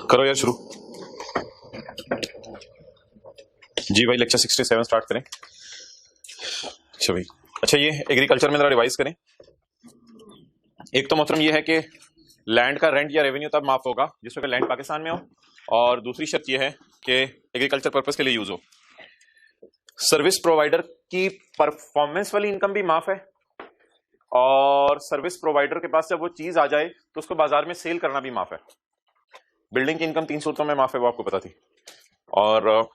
करो यार शुरू। जी भाई लेक्चर 67 स्टार्ट करें। अच्छा भाई, अच्छा ये एग्रीकल्चर में जरा रिवाइज करें। एक तो मोहतरम ये है कि लैंड का रेंट या रेवेन्यू तब माफ होगा जिस वक्त लैंड पाकिस्तान में हो, और दूसरी शर्त यह है कि एग्रीकल्चर पर्पस के लिए यूज हो। सर्विस प्रोवाइडर की परफॉर्मेंस वाली इनकम भी माफ है, और सर्विस प्रोवाइडर के पास जब वो चीज आ जाए तो उसको बाजार में सेल करना भी माफ है। बिल्डिंग की इनकम 3 सूत्रों में माफ है, वो आपको पता थी। और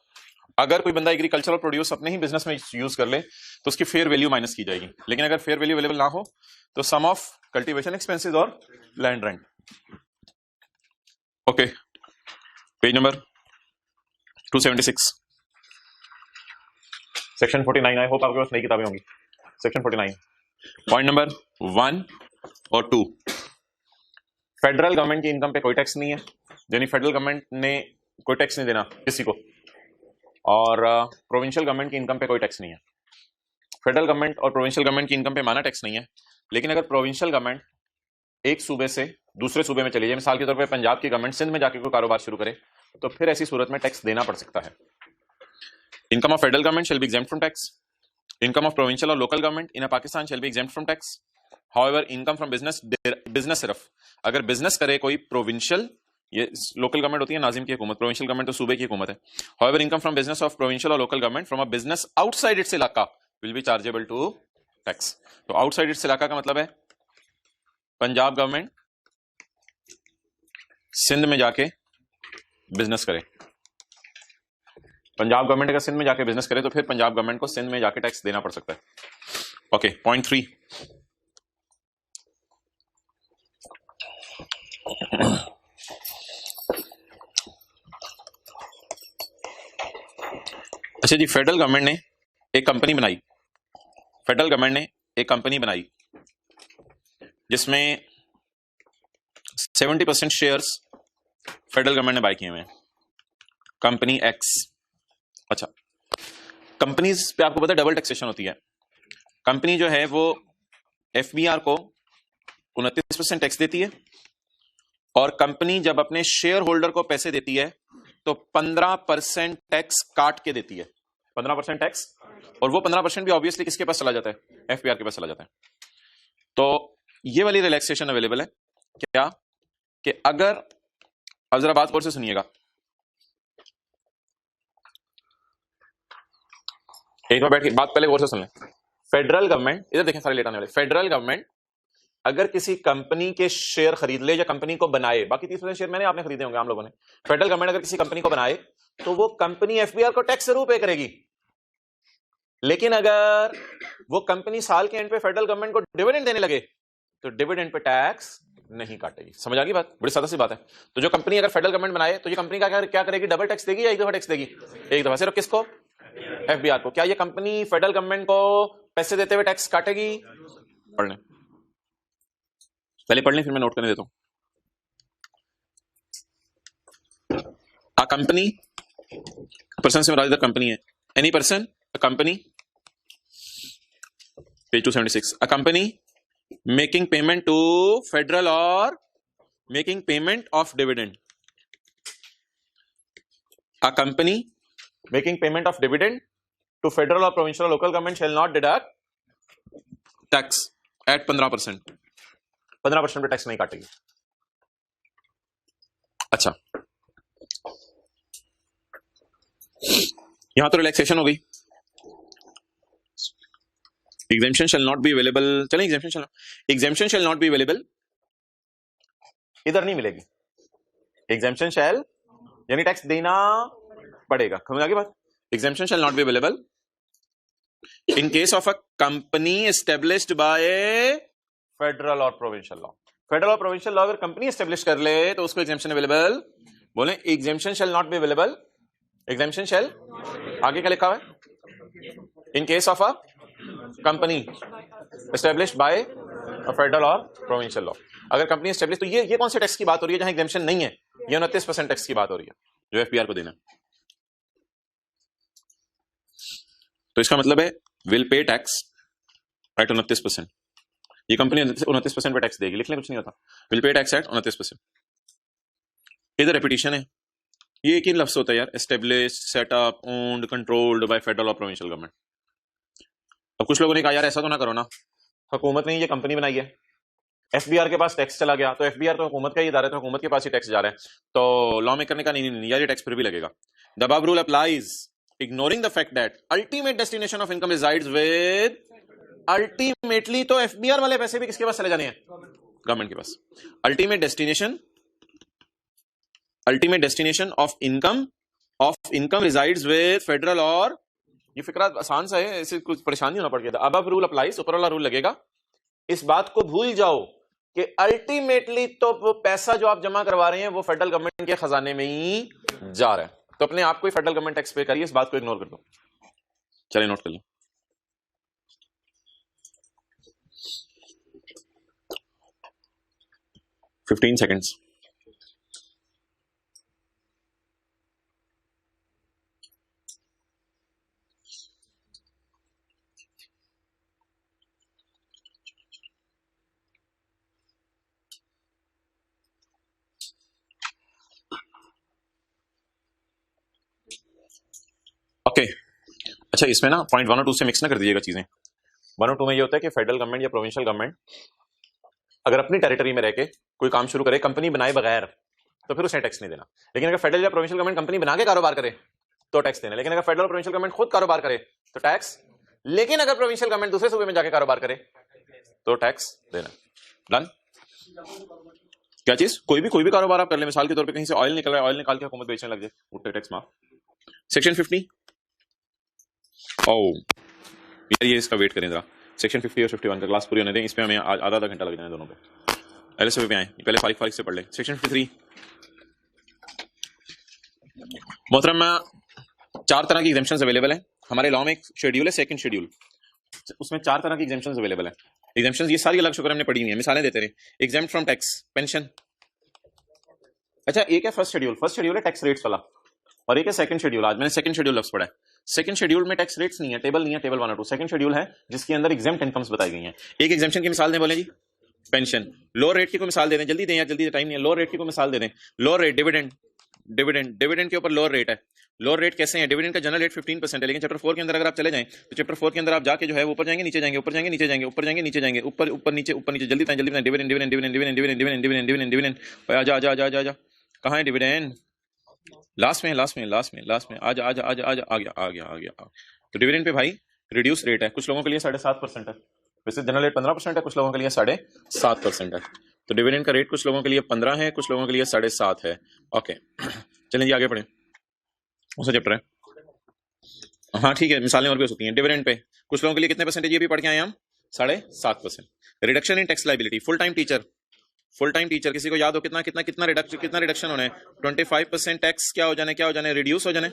अगर कोई बंदा एग्रीकल्चरल प्रोड्यूस अपने ही बिजनेस में यूज कर ले तो उसकी फेयर वैल्यू माइनस की जाएगी, लेकिन अगर फेयर वैल्यू अवेलेबल ना हो तो सम ऑफ कल्टीवेशन एक्सपेंसेस और land rent. Okay, page number 276, section 49। I hope आपके पास नई किताबें होंगी। सेक्शन 49, पॉइंट नंबर 1 और 2। फेडरल गवर्नमेंट की इनकम पे कोई टैक्स नहीं है, यानी फेडरल गवर्नमेंट ने कोई टैक्स नहीं देना किसी को, और प्रोविंशियल गवर्नमेंट की इनकम पे कोई टैक्स नहीं है। फेडरल गवर्नमेंट और प्रोविंशियल गवर्नमेंट की इनकम पे माना टैक्स नहीं है, लेकिन अगर प्रोविंशियल गवर्नमेंट एक सूबे से दूसरे सूबे में चली जाए, मिसाल के तौर पे पंजाब की गवर्नमेंट सिंध में जाके कोई कारोबार शुरू करे, तो फिर ऐसी सूरत में टैक्स देना पड़ सकता है। Income of federal government shall be exempt from tax. Income of provincial और local government in Pakistan shall be exempt from tax. However income from business सिर्फ अगर बिजनेस करे कोई प्रोविंशियल, ये लोकल गवर्नमेंट होती है नाजिम की हुकूमत, प्रोविंशियल गवर्नमेंट तो सूबे की हुकूमत है। However income from business of provincial और local government from a business outside its इलाका will be chargeable to tax. तो आउटसाइड इट्स इलाका का मतलब है पंजाब गवर्नमेंट सिंध में जाके बिजनेस करे, पंजाब गवर्नमेंट अगर सिंध में जाके बिजनेस करे तो फिर पंजाब गवर्नमेंट को सिंध में जाके टैक्स देना पड़ सकता है। Okay, point 3। अच्छा जी, फेडरल गवर्नमेंट ने एक कंपनी बनाई, फेडरल गवर्नमेंट ने एक कंपनी बनाई जिसमें 70% शेयर्स फेडरल गवर्नमेंट ने बाय किए हुए हैं, कंपनी एक्स। अच्छा, कंपनीज पे आपको पता है डबल टैक्सेशन होती है। कंपनी जो है वो एफबीआर को 29% टैक्स देती है, और कंपनी जब अपने शेयर होल्डर को पैसे देती है तो 15% टैक्स काट के देती है, 15% टैक्स, और वो 15% भी ऑब्वियसली किसके पास चला जाता है, एफबीआर के पास चला जाता है। तो ये वाली रिलैक्सेशन अवेलेबल है क्या, कि अगर, अब जरा बात और से सुनिएगा, एक बार बैठ के बात पहले और से सुन लें। फेडरल गवर्नमेंट, इधर देखें सारे लेट आने वाले, फेडरल गवर्नमेंट अगर किसी कंपनी के शेयर खरीद ले या कंपनी को बनाए, बाकी 30% शेयर मैंने आपने खरीदे होंगे आम लोगों ने, फेडरल गवर्नमेंट अगर किसी कंपनी को बनाए तो वो कंपनी एफबीआर को टैक्स जरूर पे करेगी, लेकिन अगर वो कंपनी साल के एंड पे फेडरल गवर्नमेंट को डिविडेंड देने लगे तो डिविडेंड पे टैक्स नहीं काटेगी। समझ आ गई बात? बड़ी सादा सी बात है। तो जो कंपनी अगर फेडरल गवर्नमेंट बनाए तो ये कंपनी क्या करेगी, डबल टैक्स देगी या एक दफा टैक्स देगी? एक दफा। सिर्फ किसको? एफबीआर को। क्या ये कंपनी फेडरल गवर्नमेंट को पैसे देते हुए टैक्स काटेगी? पढ़ लें, पहले पढ़ लें फिर मैं नोट करने देता हूं। अ कंपनी, पर्सन से मुराद कंपनी है, any person, a company, page 276, a company making payment to federal और making payment of dividend, a company making payment of dividend to federal or provincial or local government shall not deduct tax at 15%। 15% पे tax नहीं काटेगी। अच्छा, यहां तो relaxation हो गई। Exemption shall not be available, चलें exemption shall not be available इधर नहीं मिलेगी। एग्जेम्पशन शैल यानी टैक्स देना पड़ेगा। समझ आ गई बात? Exemption shall not be available in case of a company established by federal और प्रोविंशियल लॉ। फेडरल और प्रोविंशियल लॉ अगर कंपनी एस्टेब्लिश कर ले तो उसको एग्जेम्पशन अवेलेबल बोले। Exemption shall not be available, exemption shall आगे क्या लिखा हुआ है, in case of a company established by federal और प्रोविंशियल लॉ। अगर कंपनी एस्टेब्लिश, तो ये कौन से टैक्स की बात हो रही है जहां एग्जेम्पशन नहीं है? ये 29% टैक्स की बात हो रही है जो एफबीआर को देना। तो इसका मतलब है विल पे टैक्स एट 29%। ये कंपनी 29% पे टैक्स देगी, लिख लें, कुछ नहीं होता। Will pay tax at 29%। इधर रेपिटेशन है, ये एक ही लफ्ज होता है यार, establish, setup, owned, controlled by federal और प्रोविंशियल गवर्नमेंट। अब कुछ लोगों ने कहा यार ऐसा तो ना करो ना, हुकूमत ने ये कंपनी बनाई है, एफबीआर के पास टैक्स चला गया, तो एफबीआर तो हुकूमत का ही इदारा है, तो हुकूमत के पास ही टैक्स जा रहा है, तो लॉ मेकर ने कहा नहीं नहीं यार ये टैक्स फिर भी लगेगा। The above rule applies ignoring the fact that ultimate destination of income resides with, ultimately तो एफबीआर वाले पैसे भी किसके पास चले जाने हैं? गवर्नमेंट के पास। Ultimate destination of income resides with federal, और ये फिक्रा आसान सा है, इससे कुछ परेशानी होना पड़ गया था। अब रूल अप्लाइज, ऊपर वाला रूल लगेगा। इस बात को भूल जाओ कि अल्टीमेटली तो वो पैसा जो आप जमा करवा रहे हैं वो फेडरल गवर्नमेंट के खजाने में ही जा रहा है, तो अपने आप को ही फेडरल गवर्नमेंट टैक्स पे करिए, इस बात को इग्नोर कर दो। चलिए नोट कर लो। $15 seconds। ओके अच्छा, इसमें ना पॉइंट 1 और 2 से मिक्स ना कर दीजिएगा चीजें। 1 और 2 में ये होता है कि फेडरल गवर्नमेंट या प्रोविंशियल गवर्नमेंट अगर अपनी टेरिटरी में रह के कोई काम शुरू करे कंपनी बनाए बगैर, तो फिर उसे टैक्स नहीं देना। लेकिन अगर फेडरल या प्रोविंशियल गवर्नमेंट कंपनी बना के कारोबार करे तो टैक्स देना। लेकिन अगर फेडरल और प्रोविंशियल गवर्नमेंट खुद कारोबार करे तो टैक्स, लेकिन अगर प्रोविंशियल गवर्नमेंट दूसरे सूबे में जाके कारोबार करे तो टैक्स देना। डन? क्या चीज? कोई भी कारोबार आप कर ले, मिसाल के तौर पे कहीं से ऑयल निकल रहा है, ऑयल निकाल के हुकूमत बेचने लग जाए, उठे टैक्स माफ। सेक्शन 50, ओ यार ये इसका वेट करें जरा। सेक्शन 50 और 51 का क्लास पूरी होने दें, इस पे हमें आधा घंटा लग जाए दोनों पे। पहले से पे आए, पहले फारिग से पढ़ ले। सेक्शन 53 मोहतरम, 4 तरह की एग्जेम्पशंस अवेलेबल है हमारे लॉ में। एक शेड्यूल है, सेकंड शेड्यूल, उसमें 4 तरह की एग्जेम्पशंस अवेलेबल है। एग्जेम्पशंस ये सारी अलग शुक्र हमने पढ़ी हुई है, मिसालें देते रहे। Exempt from tax, pension. अच्छा एक है फर्स्ट शेड्यूल है टैक्स रेट्स वाला, और एक है सेकंड शेड्यूल। आज मैंने सेकंड शेड्यूल लफ्ज पढ़ा है। सेकंड शेड्यूल में टैक्स रेट्स नहीं है, टेबल नहीं है, टेबल 1 और 2। सेकंड शेड्यूल है जिसके अंदर एग्जेम्प्ट इनकम्स बताई गई हैं। एक एग्जेम्पशन की मिसाल दें, बोले जी पेंशन। लो रेट की कोई मिसाल दे दें, जल्दी दें यार, जल्दी टाइम नहीं है। लो रेट की कोई मिसाल दे दें। लो रेट डिविडेंड के ऊपर लो रेट है। लो रेट कैसे है? डिविडेंड का जनरल रेट 15% है, लेकिन चैप्टर 4 के अंदर अगर आप चले जाएं तो चैप्टर 4 के अंदर आप जाके जो है ऊपर जाएंगे नीचे जाएंगे, ऊपर जाएंगे नीचे जाएंगे, ऊपर जाएंगे नीचे जाएंगे, ऊपर ऊपर नीचे जल्दी बताएं डिविडेंड। आजा कहाँ है डिविडेंड? लास्ट में आ गया। तो डिविडेंड पे भाई रिड्यूस रेट है, कुछ लोगों के लिए 7.5% है, वैसे जनरल रेट 15% है, कुछ लोगों के लिए 7.5% है। तो डिविडेंड का रेट कुछ लोगों के लिए 15 है, कुछ लोगों के लिए 7.5 है। ओके चलें जी आगे पढ़ें, कौन सा चैप्टर है? हाँ ठीक है, मिसालें और भी हो सकती हैं। डिविडेंड पे कुछ लोगों के लिए कितने परसेंटेज ये भी पढ़ के आए हम? 7.5%। Reduction in tax liability, full time teacher किसी को याद हो कितना रिडक्शन होना है? 25% टैक्स क्या हो जाने रिड्यूस हो जाने।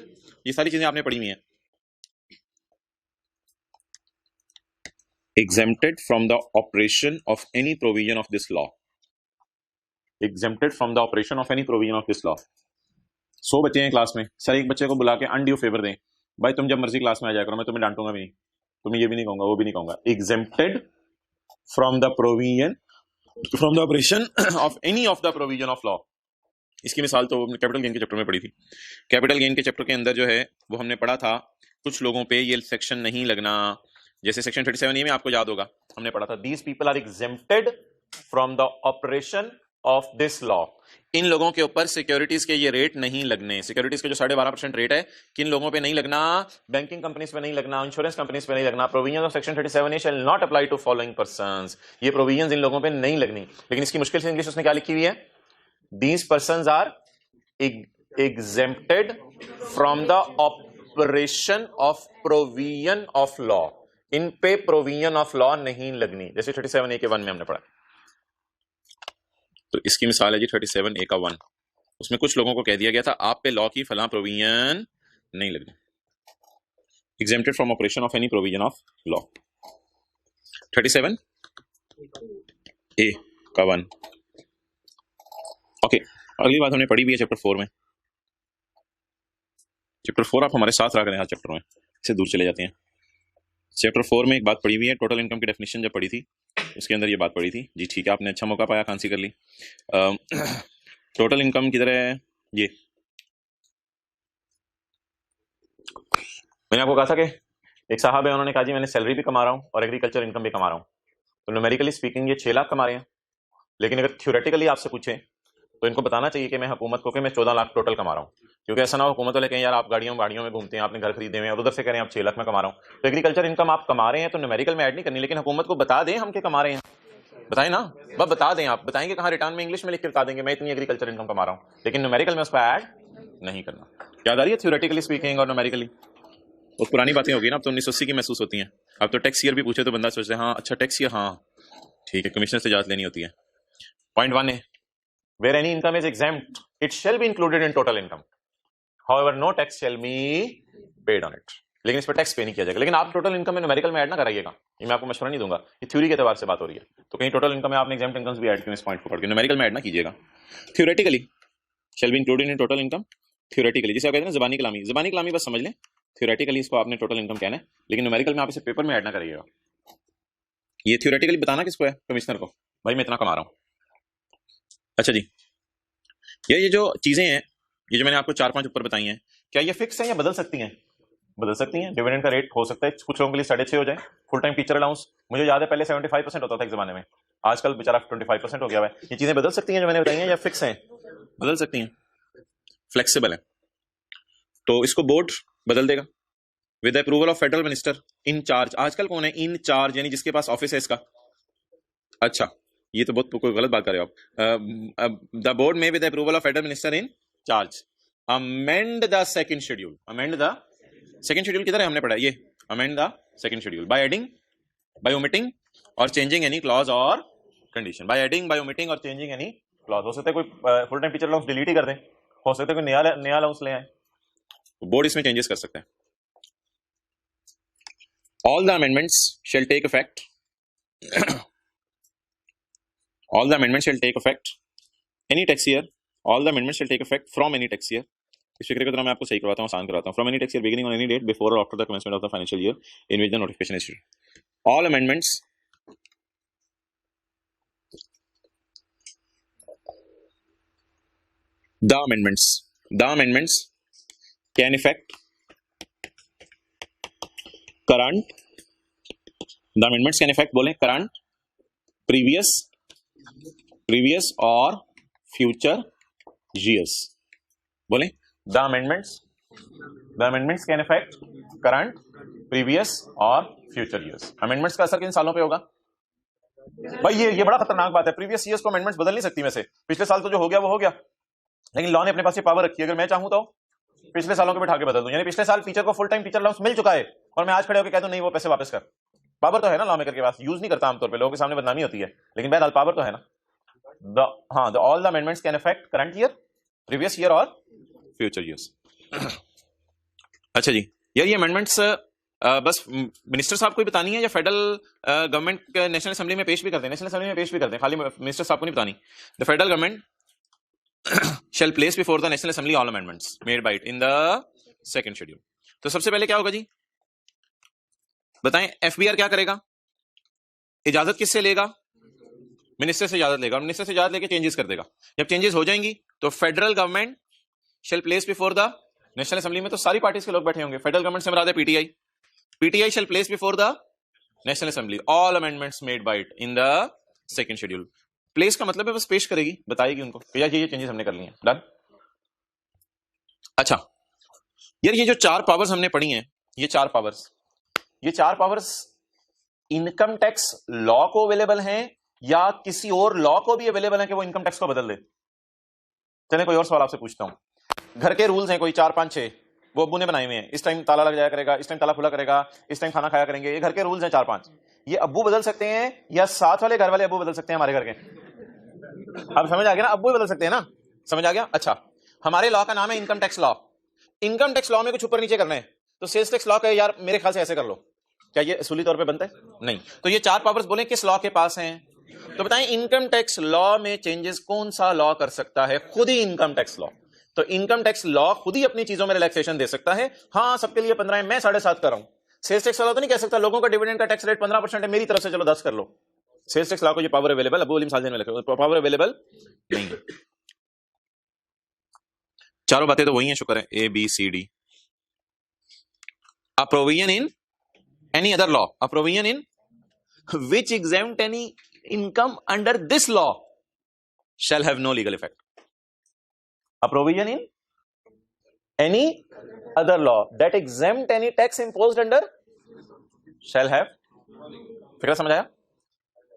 ये सारी चीजें आपने पढ़ी हुई हैं। exempted from the operation of any provision of this law, 100 बच्चे हैं क्लास में, सर एक बच्चे को बुला के अनड्यू फेवर दें, भाई तुम जब मर्जी क्लास में आ जाया करो, मैं तुम्हें डांटूंगा भी नहीं, तुम्हें ये भी नहीं कहूंगा वो भी नहीं कहूंगा। exempted from the operation of any of the provision of law। इसकी मिसाल तो कैपिटल गेन के चैप्टर में पढ़ी थी। कैपिटल गेन के चैप्टर के अंदर जो है वो हमने पढ़ा था कुछ लोगों पे ये सेक्शन नहीं लगना, जैसे सेक्शन 37 में आपको याद होगा हमने पढ़ा था these people are exempted from the operation of this law. इन लोगों के ऊपर सिक्योरिटीज के ये रेट नहीं लगने। सिक्योरिटीज के जो 12.5% रेट है किन लोगों पे नहीं लगना? बैंकिंग कंपनीज पे नहीं लगना, इंश्योरेंस कंपनीज पे नहीं लगना। Provision of section 37A shall not apply to following persons. ये प्रोविजंस इन लोगों पे नहीं लगनी। लेकिन इसकी मुश्किल से इंग्लिश उसने क्या लिखी हुई है? These persons are exempted from the operation of provision of law। इन पे प्रोविजन ऑफ लॉ नहीं लगनी, जैसे 37A के 1 में हमने पढ़ा। तो इसकी मिसाल है जी 37A का 1, उसमें कुछ लोगों को कह दिया गया था आप पे लॉ की फलां प्रोविजन नहीं लगनी। exempted from operation of any provision of law, 37A का 1। ओके अगली बात हमने पढ़ी भी है चैप्टर 4 में। चैप्टर 4 आप हमारे साथ रह गए हैं, चैप्टर में से दूर चले जाते हैं। चैप्टर 4 में एक बात पढ़ी हुई है, टोटल इनकम की डेफिनेशन जब पढ़ी थी उसके अंदर ये बात पढ़ी थी जी। ठीक है, आपने अच्छा मौका पाया, खांसी कर ली। टोटल इनकम किधर है? ये मैंने आपको कहा था कि एक साहब है, उन्होंने कहा जी मैंने सैलरी भी कमा रहा हूँ और एग्रीकल्चर इनकम भी कमा रहा हूँ, तो न्यूमेरिकली स्पीकिंग ये 6 लाख कमा रहे हैं, लेकिन अगर थ्योरेटिकली आपसे पूछे तो इनको बताना चाहिए कि मैं हुकूमत को कि मैं 14 लाख टोटल कमा रहा हूँ, क्योंकि ऐसा ना हो हुकूमत वाले कहें यार आप गाड़ियों में घूमते हैं, आपने घर खरीदे हुए हैं, और उधर से करें आप 6 लाख में कमा रहा हूँ। तो एग्रीकल्चर इनकम आप कमा रहे हैं तो न्यूमेरिकल में ऐड नहीं करनी, लेकिन हुकूमत को बता दें हम कि कमा रहे हैं, बताएं ना, बस बता दें, आप बताएंगे कहाँ, रिटर्न में इंग्लिश में लिख के बता देंगे मैं इतनी एग्रीकल्चर इनकम कमा रहा हूँ, लेकिन न्यूमेरिकल में उसको ऐड नहीं करना। याद आ रही है थ्योरेटिकली स्पीकिंग और न्यूमेरिकली? वो पुरानी बातें होगी ना, अब तो 1980 की महसूस होती हैं। अब तो टैक्स ईयर भी पूछे तो बंदा सोचता है हाँ अच्छा टैक्स ईयर, हाँ ठीक है, कमिश्नर से इजाजत लेनी होती है। पॉइंट 1 है where any income is exempt it shall be included in total income, however no tax shall be paid on it, लेकिन इस पर टैक्स पे नहीं किया जाएगा। लेकिन आप टोटल इनकम में न्यूमेरिकल में ऐड ना कराइएगा, ये मैं आपको मशवरा नहीं दूंगा, ये थ्योरी के एतबार से बात हो रही है, तो कहीं टोटल इनकम में आपने एग्जेम्प्ट इनकम्स भी ऐड किए, इस पॉइंट को पकड़ के न्यूमेरिकल में ऐड ना कीजिएगा। Theoretically shall be included in total income, theoretically जिसे आप कहते हैं ना ज़बानी कलामी बस समझ लें, थ्योरेटिकली इसको आपने टोटल इनकम कहना है, लेकिन न्यूमेरिकल में आप इसे पेपर में ऐड ना करिएगा। ये थ्योरेटिकली बताना किसको है? कमिश्नर को, भाई मैं इतना कमा रहा हूँ। अच्छा जी, ये जो चीजें हैं, ये जो मैंने आपको 4-5 ऊपर बताई हैं, क्या ये फिक्स है या बदल सकती हैं? बदल सकती हैं। डिविडेंड का रेट हो सकता है कुछ लोगों के लिए 6.5 हो जाए। फुल टाइम टीचर अलाउंस मुझे याद है पहले 75% होता था एक जमाने में, आजकल बेचारा 25% हो गया है। ये चीजें बदल सकती हैं जो मैंने बताई हैं या फिक्स हैं? बदल सकती हैं, फ्लेक्सिबल है। तो इसको बोर्ड बदल देगा with approval of federal minister in charge. आजकल कौन है इन चार्ज? यानी जिसके पास ऑफिस है इसका। अच्छा, ये तो बहुत कोई गलत बात कर रहे हो आप। द बोर्ड में with approval of federal minister in charge amend the second schedule. Amend the second schedule किधर है? हमने पढ़ा ये, amend the second schedule by adding, by omitting और चेंजिंग एनी क्लॉज और condition. By adding, by omitting और changing any clause. हो सकता है कोई full time teacher allowance delete ही कर दें, हो सकता है कोई नया अलाउंस ले आए, बोर्ड इसमें चेंजेस कर सकता है। All the amendments shall take effect all the amendments shall take effect any tax year, all the amendments shall take effect from any tax year। इस फिक्रे को तो मैं आपको सही करवाता हूँ, आसान करवाता हूँ। From any tax year beginning on any date before और after the commencement of the financial year in which the notification is issued. All amendments the amendments can affect current, the amendments can affect बोले current, previous और future years। बोले the amendments can affect current, previous और future years। amendments का असर किन सालों पे होगा भाई? ये बड़ा खतरनाक बात है। प्रीवियस ईयर्स को अमेंडमेंट्स बदल नहीं सकती वैसे, पिछले साल तो जो हो गया वो हो गया, लेकिन लॉ ने अपने पास ये पावर रखी है, अगर मैं चाहूं तो पिछले सालों को बिठा के बदल दूं। यानी पिछले साल टीचर को फुल टाइम टीचर अलाउंस मिल चुका है और मैं आज खड़े होकर कह दूं नहीं वो पैसे वापस कर। पावर तो है ना लॉ मेकर के पास, यूज नहीं करता आमतौर पे, लोगों के सामने बदनामी होती है, लेकिन बहरहाल पावर तो है ना। All the amendments can affect current year, previous year और फ्यूचर ईयर्स। अच्छा जी, यार ये अमेंडमेंट्स बस मिनिस्टर साहब को ही बतानी है या फेडरल गवर्नमेंट नेशनल असेंबली में पेश भी करते हैं? नेशनल असेंबली में पेश भी करते हैं, खाली मिनिस्टर साहब को नहीं बतानी। The federal government shall place before the national assembly all amendments made by it in the second schedule। तो सबसे पहले क्या होगा जी बताएं? एफबीआर क्या करेगा? इजाजत किससे लेगा? मिनिस्टर से इजाजत लेगा, और मिनिस्टर से इजाजत लेके चेंजेस कर देगा। जब चेंजेस हो जाएंगी तो federal government shall place before the national assembly में तो सारी पार्टीज के लोग बैठे होंगे। फेडरल गवर्नमेंट से मराद है PTI shall place before the national assembly all amendments made by it in the second schedule। Place का मतलब है बस पेश करेगी, बताएगी उनको कि यार ये चेंजेस हमने कर लिए हैं, डन। अच्छा यार ये जो 4 पावर्स हमने पढ़ी हैं, ये 4 पावर्स इनकम टैक्स लॉ को अवेलेबल हैं या किसी और लॉ को भी अवेलेबल है कि वो इनकम टैक्स को बदल दे? चलिए कोई और सवाल आपसे पूछता हूं। घर के रूल्स हैं कोई 4, 5, 6, वो अब्बू ने बनाए हुए हैं, इस टाइम ताला लग जाया करेगा, इस टाइम ताला खुला करेगा, इस टाइम खाना खाया करेंगे, ये घर के रूल्स हैं 4, 5। ये अब्बू बदल सकते हैं या साथ वाले घर वाले अब्बू बदल सकते हैं हमारे घर के? अब समझ आ गया ना, अब्बू बदल सकते हैं ना, समझ आ गया। अच्छा, हमारे लॉ का नाम है income tax law. Income tax law में कुछ ऊपर नीचे करना है तो सेल्स टैक्स लॉ का यार मेरे ख्याल से ऐसे कर लो, क्या ये असूली तौर पे बनता है? नहीं। तो ये 4 पावर्स बोले किस लॉ के पास हैं? तो बताएं इनकम टैक्स लॉ में चेंजेस कौन सा लॉ कर सकता है? खुद ही इनकम टैक्स लॉ। तो इनकम टैक्स लॉ खुद ही अपनी चीजों में रिलैक्सेशन दे सकता है। हाँ सबके लिए 15 है, मैं 7.5 कर रहा हूं। सेल्स टैक्स लॉ तो नहीं कह सकता लोगों का डिविडेंड का टैक्स रेट 15% है, मेरी तरफ से चलो 10 कर लो। सेल्स टैक्स लॉ को ये पावर अवेलेबल, अबू अलीम साल में लिखो, पावर अवेलेबल नहीं है। चारों बातें तो वही हैं, शुक्र है, A B C D. A provision in any other law, a provision in which exempt any income under this law shall have no legal effect. A provision in any other law that exempt any tax imposed under shall have, फिक्र समझ आया?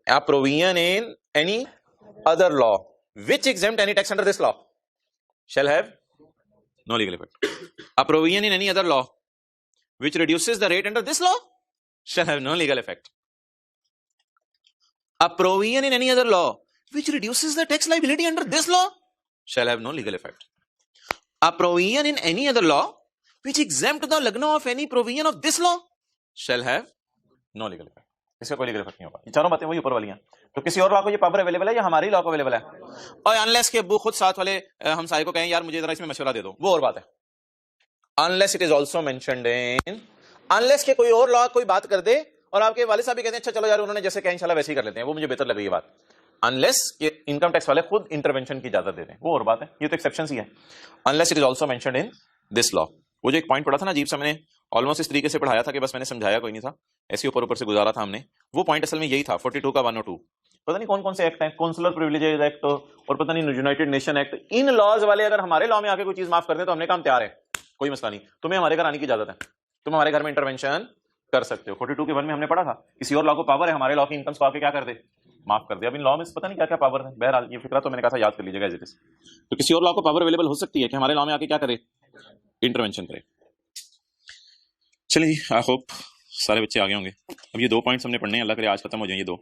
A provision in any other law which exempt any tax under this law shall have no legal effect. A provision in any other law which reduces the rate under this law shall have no legal effect. A provision in any other law which reduces the tax liability under this law shall have no legal effect. A provision in any other law which exempt the lagna of any provision of this law shall have no legal effect. इसका कोई legal effect नहीं होगा। ये चारों बातें वही ऊपर वाली हैं। तो किसी और लॉ को ये पावर अवेलेबल है या हमारी लॉ को अवेलेबल है? और अनलेस के अब्बू खुद साथ वाले हमसाये को कहें यार मुझे जरा इसमें मशवरा दे दो, वो और बात है। Unless it is also mentioned in, unless के कोई और लॉ कोई बात कर दे और आपके वाले साहब भी कहते हैं अच्छा चलो यार उन्होंने जैसे कहा इंशाल्लाह वैसे ही कर लेते हैं, वो मुझे बेहतर लग रही है बात। अनलेस के इनकम टैक्स वाले खुद इंटरवेंशन की इजाजत देते हैं, वो और बात है। ये तो एक्सेप्शन ही है। Unless it is also mentioned in this law. वो जो एक पॉइंट पढ़ा था ना अजीब सा, मैंने ऑलमोस्ट इस तरीके से पढ़ाया था कि बस मैंने समझाया कोई नहीं था, ऐसे ऊपर से गुजारा था हमने। वो पॉइंट असल में यही था 42 का 102। पता नहीं कौन कौन से एक्ट हैं, कॉन्सुलर प्रिविलेजेस एक्ट और पता नहीं यूनाइटेड नेशन एक्ट, इन लॉज वाले अगर हमारे लॉ में आके कोई चीज माफ कर दे तो हमने काम तैयार है, कोई मसला नहीं, तुम्हें हमारे घर आने की इजाजत है, तुम हमारे घर में इंटरवेंशन कर सकते हो। 42 के 1 में हमने पढ़ा था किसी और लॉ को पावर है हमारे लॉ की इनकम्स को आके क्या कर दे, माफ कर दे। अब इन लॉ में पता नहीं क्या क्या पावर है, बहरहाल ये फिक्रा तो मैंने कहा था याद कर लीजिएगा एज इट इज। तो किसी और लॉ को पावर अवेलेबल हो सकती है कि हमारे लॉ में आके क्या करे, इंटरवेंशन करे। चलिए आई होप सारे बच्चे आ गए होंगे। अब ये 2 पॉइंट्स हमने पढ़ने हैं, अल्लाह करे आज खत्म हो जाए। ये 2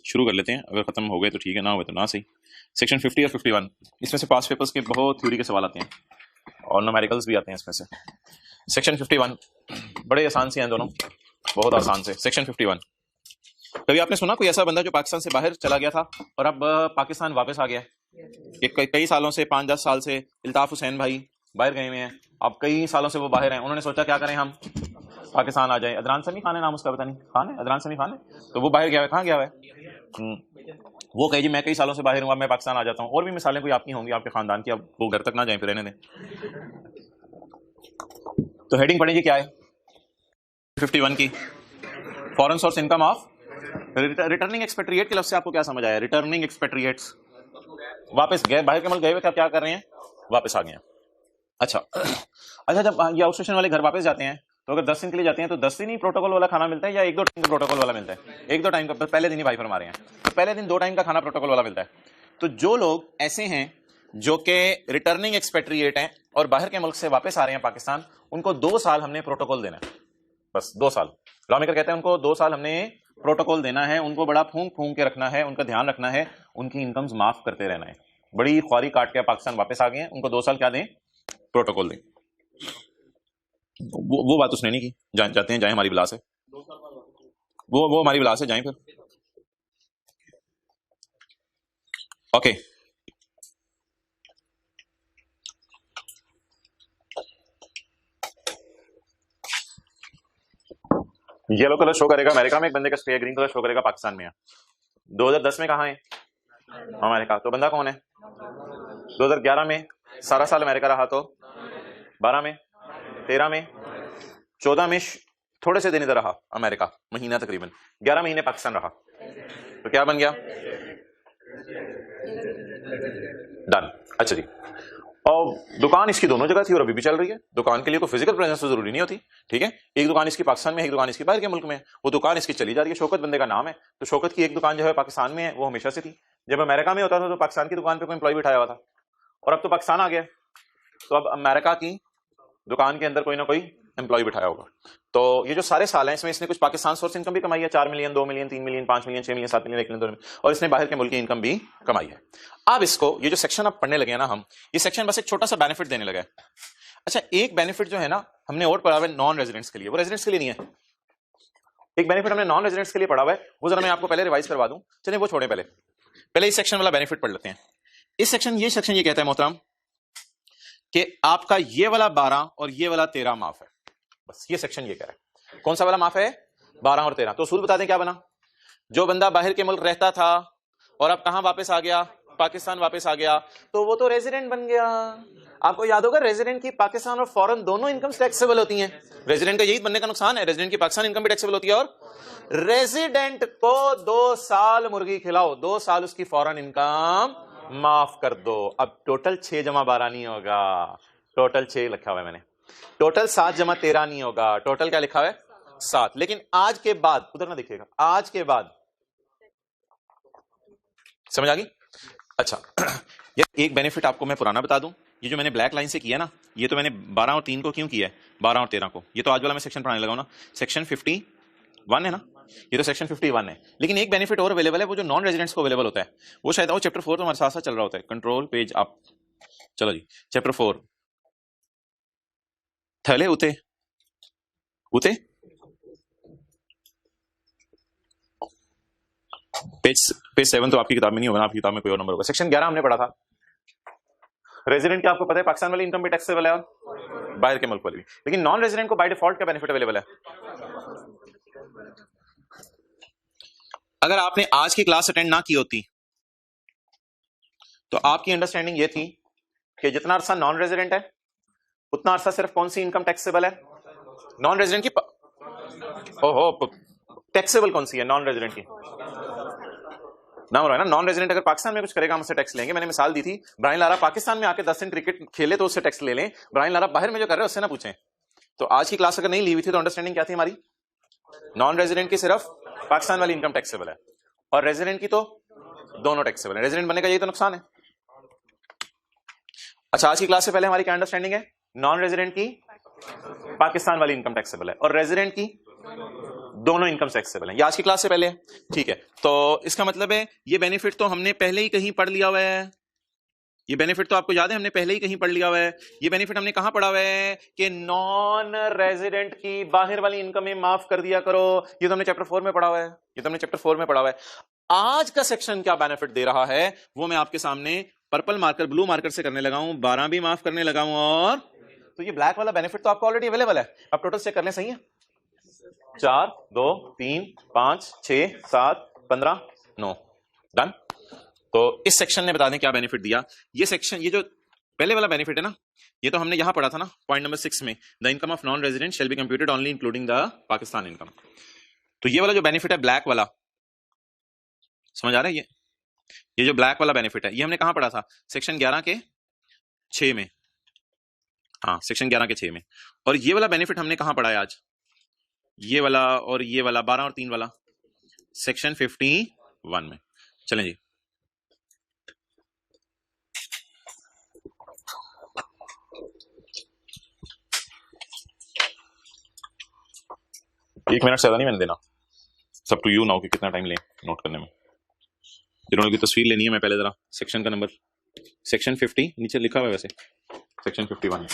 शुरू कर लेते हैं, अगर खत्म हो गए तो ठीक है, ना हुए तो ना सही। सेक्शन 50 और 51, इसमें से पास पेपर्स के बहुत थ्योरी के सवाल आते हैं और न्यूमेरिकल्स भी आते हैं इसमें से। सेक्शन 51 बड़े आसान से हैं दोनों, बहुत आसान से। सेक्शन 51, कभी आपने सुना कोई ऐसा बंदा जो पाकिस्तान से बाहर चला गया था और अब पाकिस्तान वापस आ गया? कई सालों से 5-10 साल से इल्ताफ हुसैन भाई बाहर गए हुए हैं, अब कई सालों से वो बाहर हैं। उन्होंने सोचा क्या करें हम पाकिस्तान आ जाए। अदनान समी खान है नाम उसका, पता नहीं खान है, अदनान समी खान है। तो वो बाहर गया है, कहाँ गया है? वो कहे जी मैं कई सालों से बाहर हूँ, अब मैं पाकिस्तान आ जाता हूँ। और भी मिसालें कोई आपकी होंगी आपके खानदान की, अब वो घर तक ना जाए फिर रहने दें। तो हेडिंग पढ़ेंगे क्या है 51 की, foreign source income of returning expatriate के लफ्ज़ से आपको क्या समझ आया? रिटर्निंग एक्सपेट्रिएट्स वापस गए, बाहर के मुल्क गए हुए थे, क्या कर रहे हैं? वापस आ गए हैं। अच्छा, जब ये आउटस्टेशन वाले घर वापस जाते हैं तो अगर 10 दिन के लिए जाते हैं तो 10 दिन ही प्रोटोकॉल वाला खाना मिलता है या 1-2 टाइम का प्रोटोकॉल वाला मिलता है? 1-2 टाइम का, पहले दिन ही भाई फरमा रहे हैं, तो पहले दिन 2 टाइम का खाना प्रोटोकॉल वाला मिलता है। तो जो लोग ऐसे हैं जो कि रिटर्निंग एक्सपेट्रिएट हैं और बाहर के मुल्क से वापस आ रहे हैं पाकिस्तान, उनको 2 साल हमने प्रोटोकॉल देना है, बस 2 साल। लॉ मेकर कहते हैं उनको 2 साल हमने प्रोटोकॉल देना है, उनको बड़ा फूंक फूंक के रखना है, उनका ध्यान रखना है, उनकी इनकम्स माफ करते रहना है। बड़ी ख्वारी काट के पाकिस्तान वापस आ गए हैं, उनको 2 साल क्या दें? प्रोटोकॉल दें। वो बात उसने नहीं की, जाते हैं, जाए हमारी बिला से, वो हमारी बिला से जाए फिर। ओके, येलो कलर शो करेगा अमेरिका में एक बंदे का स्टे, ग्रीन कलर शो करेगा पाकिस्तान में है। 2010 में कहाँ है अमेरिका? तो बंदा कौन है? 2011 में सारा साल अमेरिका रहा, तो 12 में, 13 में, 14 में थोड़े से दिन इधर रहा अमेरिका, महीना तकरीबन, 11 महीने पाकिस्तान रहा, तो क्या बन गया? डन। अच्छा जी, और दुकान इसकी दोनों जगह थी और अभी भी चल रही है। दुकान के लिए कोई फिजिकल प्रेजेंस तो जरूरी नहीं होती, ठीक है। एक दुकान इसकी पाकिस्तान में है, एक दुकान इसकी बाहर के मुल्क में है, वो दुकान इसकी चली जा रही है। शौकत बंदे का नाम है, तो शौकत की एक दुकान जो है पाकिस्तान में है, वो हमेशा से थी। जब अमेरिका में होता था तो पाकिस्तान की दुकान पे कोई एम्प्लॉय बिठाया हुआ था, और अब तो पाकिस्तान आ गया, तो अब अमेरिका की दुकान के अंदर कोई ना कोई एम्प्लॉय बिठाया होगा। तो ये जो सारे साल हैं इसमें इसने कुछ पाकिस्तान सोर्स इनकम भी कमाई है, 4 million, 2 million, 3 million, 5 million, 6 million, 7 million, 1 million, 2 million, और इसने बाहर के मुल्क की इनकम भी कमाई है। अब इसको ये जो सेक्शन अब पढ़ने लगे हैं ना हम, ये सेक्शन बस एक छोटा सा बेनिफिट देने लगा है। अच्छा, एक बेनिफिट जो है ना हमने और पढ़ा हुआ है नॉन रेजिडेंट्स के लिए, वो रेजिडेंट्स के लिए नहीं है। एक बेनिफिट हमने नॉन रेजिडेंट्स के लिए पढ़ा हुआ है, वो जरा मैं आपको पहले रिवाइज करवा दूं। चलिए वो छोड़े, पहले इस सेक्शन वाला बेनिफिट पढ़ लेते हैं। इस सेक्शन ये कहता है मोहतरम कि आपका ये वाला 12 और ये वाला 13 माफ है। बस ये सेक्शन ये कह रहा है। कौन सा वाला माफ है? 12 और 13। तो उसूल बता दें क्या बना। जो बंदा बाहर के मुल्क रहता था और अब कहां वापस आ गया? पाकिस्तान वापस आ गया, तो वो तो रेजिडेंट बन गया। आपको याद होगा रेजिडेंट की पाकिस्तान और फॉरेन दोनों इनकम टैक्सेबल होती हैं। रेजिडेंट का यही बनने का नुकसान है, रेजिडेंट की पाकिस्तान इनकम भी टैक्सेबल होती है, और रेजिडेंट को 2 साल मुर्गी खिलाओ, 2 साल उसकी फॉरेन इनकम माफ कर दो। अब टोटल 6 जमा 12 नहीं होगा, टोटल 6 लिखा हुआ है मैंने, टोटल 7 जमा 13 नहीं होगा, टोटल क्या लिखा हुआ है 7। लेकिन आज के बाद, उधर ना देखिएगा, आज के बाद, समझ आ गई? अच्छा ये एक बेनिफिट आपको मैं पुराना बता दूं, ये जो मैंने ब्लैक लाइन से किया ना, ये तो मैंने 12 और 3 को क्यों किया है, 12 और 13 को, ये तो आज वाला मैं सेक्शन पढ़ाने लगा ना, सेक्शन 51 है ना, ये तो सेक्शन 51 है। लेकिन एक बेनिफिट और अवेलेबल है, वो जो नॉन रेजिडेंट्स को अवेलेबल होता है, वो शायद वो चैप्टर 4 तो हमारे साथ साथ चल रहा होता है। कंट्रोल पेज अप, चलो जी, चैप्टर 4 थले उते उते पेज 7 तो आपकी किताब में नहीं होगा, आपकी किताब में कोई और नंबर होगा। सेक्शन 11 हमने पढ़ा था, रेजिडेंट का आपको पता है पाकिस्तान वाली इनकम भी टैक्सेबल है और बाहर के मुल्क वाली भी, लेकिन नॉन रेजिडेंट को बाय डिफॉल्ट क्या बेनिफिट अवेलेबल है? अगर आपने आज की क्लास अटेंड ना की होती तो आपकी अंडरस्टैंडिंग ये थी कि जितना अरसा नॉन रेजिडेंट है उतना अरसा सिर्फ कौन सी इनकम टैक्सेबल है? नॉन रेजिडेंट की। ओहो, टैक्सेबल कौन सी है नॉन रेजिडेंट की? ना हो रहा है ना, नॉन रेजिडेंट अगर पाकिस्तान में कुछ करेगा हम उससे टैक्स लेंगे। मैंने मिसाल दी थी, ब्रायन लारा पाकिस्तान में आके 10 दिन क्रिकेट खेले तो उससे टैक्स ले लें, ब्रायन लारा बाहर में जो कर रहे हैं उससे ना पूछें। तो आज की क्लास अगर नहीं ली हुई थी तो अंडरस्टैंडिंग क्या थी हमारी? नॉन रेजिडेंट की सिर्फ पाकिस्तान वाली इनकम टैक्सेबल है और रेजिडेंट की तो दोनों टैक्सेबल है। रेजिडेंट बनने का यही तो नुकसान है। अच्छा, आज की क्लास से पहले हमारी क्या अंडरस्टैंडिंग है? नॉन रेजिडेंट की पाकिस्तान वाली इनकम टैक्सेबल है और रेजिडेंट की दोनों इनकम टैक्सेबल है। ये आज की क्लास से पहले है, ठीक है। तो इसका मतलब है ये बेनिफिट तो हमने पहले ही कहीं पढ़ लिया हुआ है, ये बेनिफिट तो आपको याद है हमने पहले ही कहीं पढ़ लिया हुआ है। ये बेनिफिट हमने कहां पढ़ा हुआ है कि नॉन रेजिडेंट की बाहर वाली इनकम में माफ कर दिया करो, ये तो हमने चैप्टर 4 में पढ़ा हुआ है, ये तो हमने चैप्टर 4 में पढ़ा हुआ है। आज का सेक्शन क्या बेनिफिट दे रहा है वो मैं आपके सामने पर्पल मार्कर ब्लू मार्कर से करने लगा हूं, 12 भी माफ करने लगा हूं, और तो ये ब्लैक वाला बेनिफिट तो आपको ऑलरेडी अवेलेबल है। अब टोटल चेक कर लें, सही है? 4 2 3 5 6 7 15 9 डन। तो इस सेक्शन ने बता दें क्या बेनिफिट दिया। ये सेक्शन, ये जो पहले वाला बेनिफिट है ना, ये तो हमने यहां पढ़ा था ना पॉइंट नंबर 6 में, the income of non resident shall be computed only including the Pakistan income. तो ये वाला जो बेनिफिट है ब्लैक वाला, समझ आ रहा है? ये जो ब्लैक वाला बेनिफिट है ये हमने कहां पढ़ा था? सेक्शन 11 के 6 में, हाँ सेक्शन 11 के 6 में। और ये वाला बेनिफिट हमने कहां पढ़ा है आज? ये वाला और ये वाला 12 और 3 वाला सेक्शन 51 में। चलें जी, एक मिनट ज्यादा नहीं मैंने देना, सब टू यू नाउ कि कितना टाइम लें नोट करने में। जिन्होंने की तस्वीर लेनी है, मैं पहले जरा सेक्शन का नंबर, सेक्शन 50 नीचे लिखा हुआ है वैसे, सेक्शन 51 है।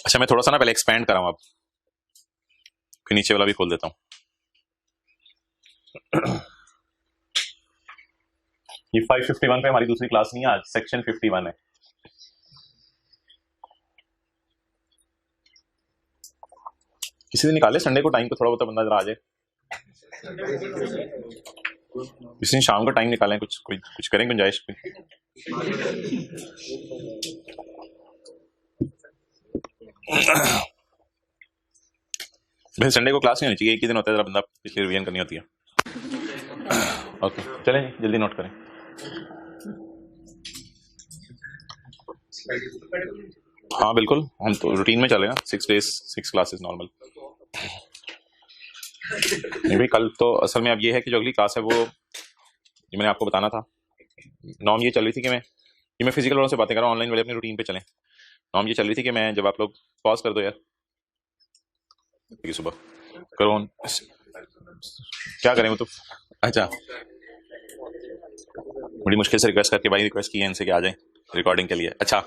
अच्छा, मैं थोड़ा सा ना पहले एक्सपैंड कराऊं, अब फिर नीचे वाला भी खोल देता हूं। ये 551 पे हमारी दूसरी क्लास नहीं है, आज सेक्शन 51 है। किसी दिन निकाले संडे को टाइम को, थोड़ा बहुत बंदा जरा आ जाए, किसी दिन शाम का टाइम निकालें, कुछ करें गुंजाइश पे। वैसे संडे को क्लास नहीं होनी चाहिए, एक ही दिन होता है, जरा बंदा पिछली रिवीजन करनी होती है। ओके चलें जल्दी नोट करें। हाँ बिल्कुल, हम तो रूटीन में चले ना, 6 days 6 क्लासेस नॉर्मल। नहीं भाई, कल तो असल में अब ये है कि जो अगली क्लास है वो, ये मैंने आपको बताना था, नॉर्म ये चल रही थी कि मैं फिजिकल वालों से बातें कर रहा हूँ, ऑनलाइन वाले अपनी रूटीन पे चलें। नॉर्म ये चल रही थी कि मैं, जब आप लोग पॉज कर दो यार, सुबह करो, क्या करें वो तो, अच्छा बड़ी मुश्किल से रिक्वेस्ट करके भाई रिक्वेस्ट की है इनसे कि आ जाएं रिकॉर्डिंग के लिए। अच्छा,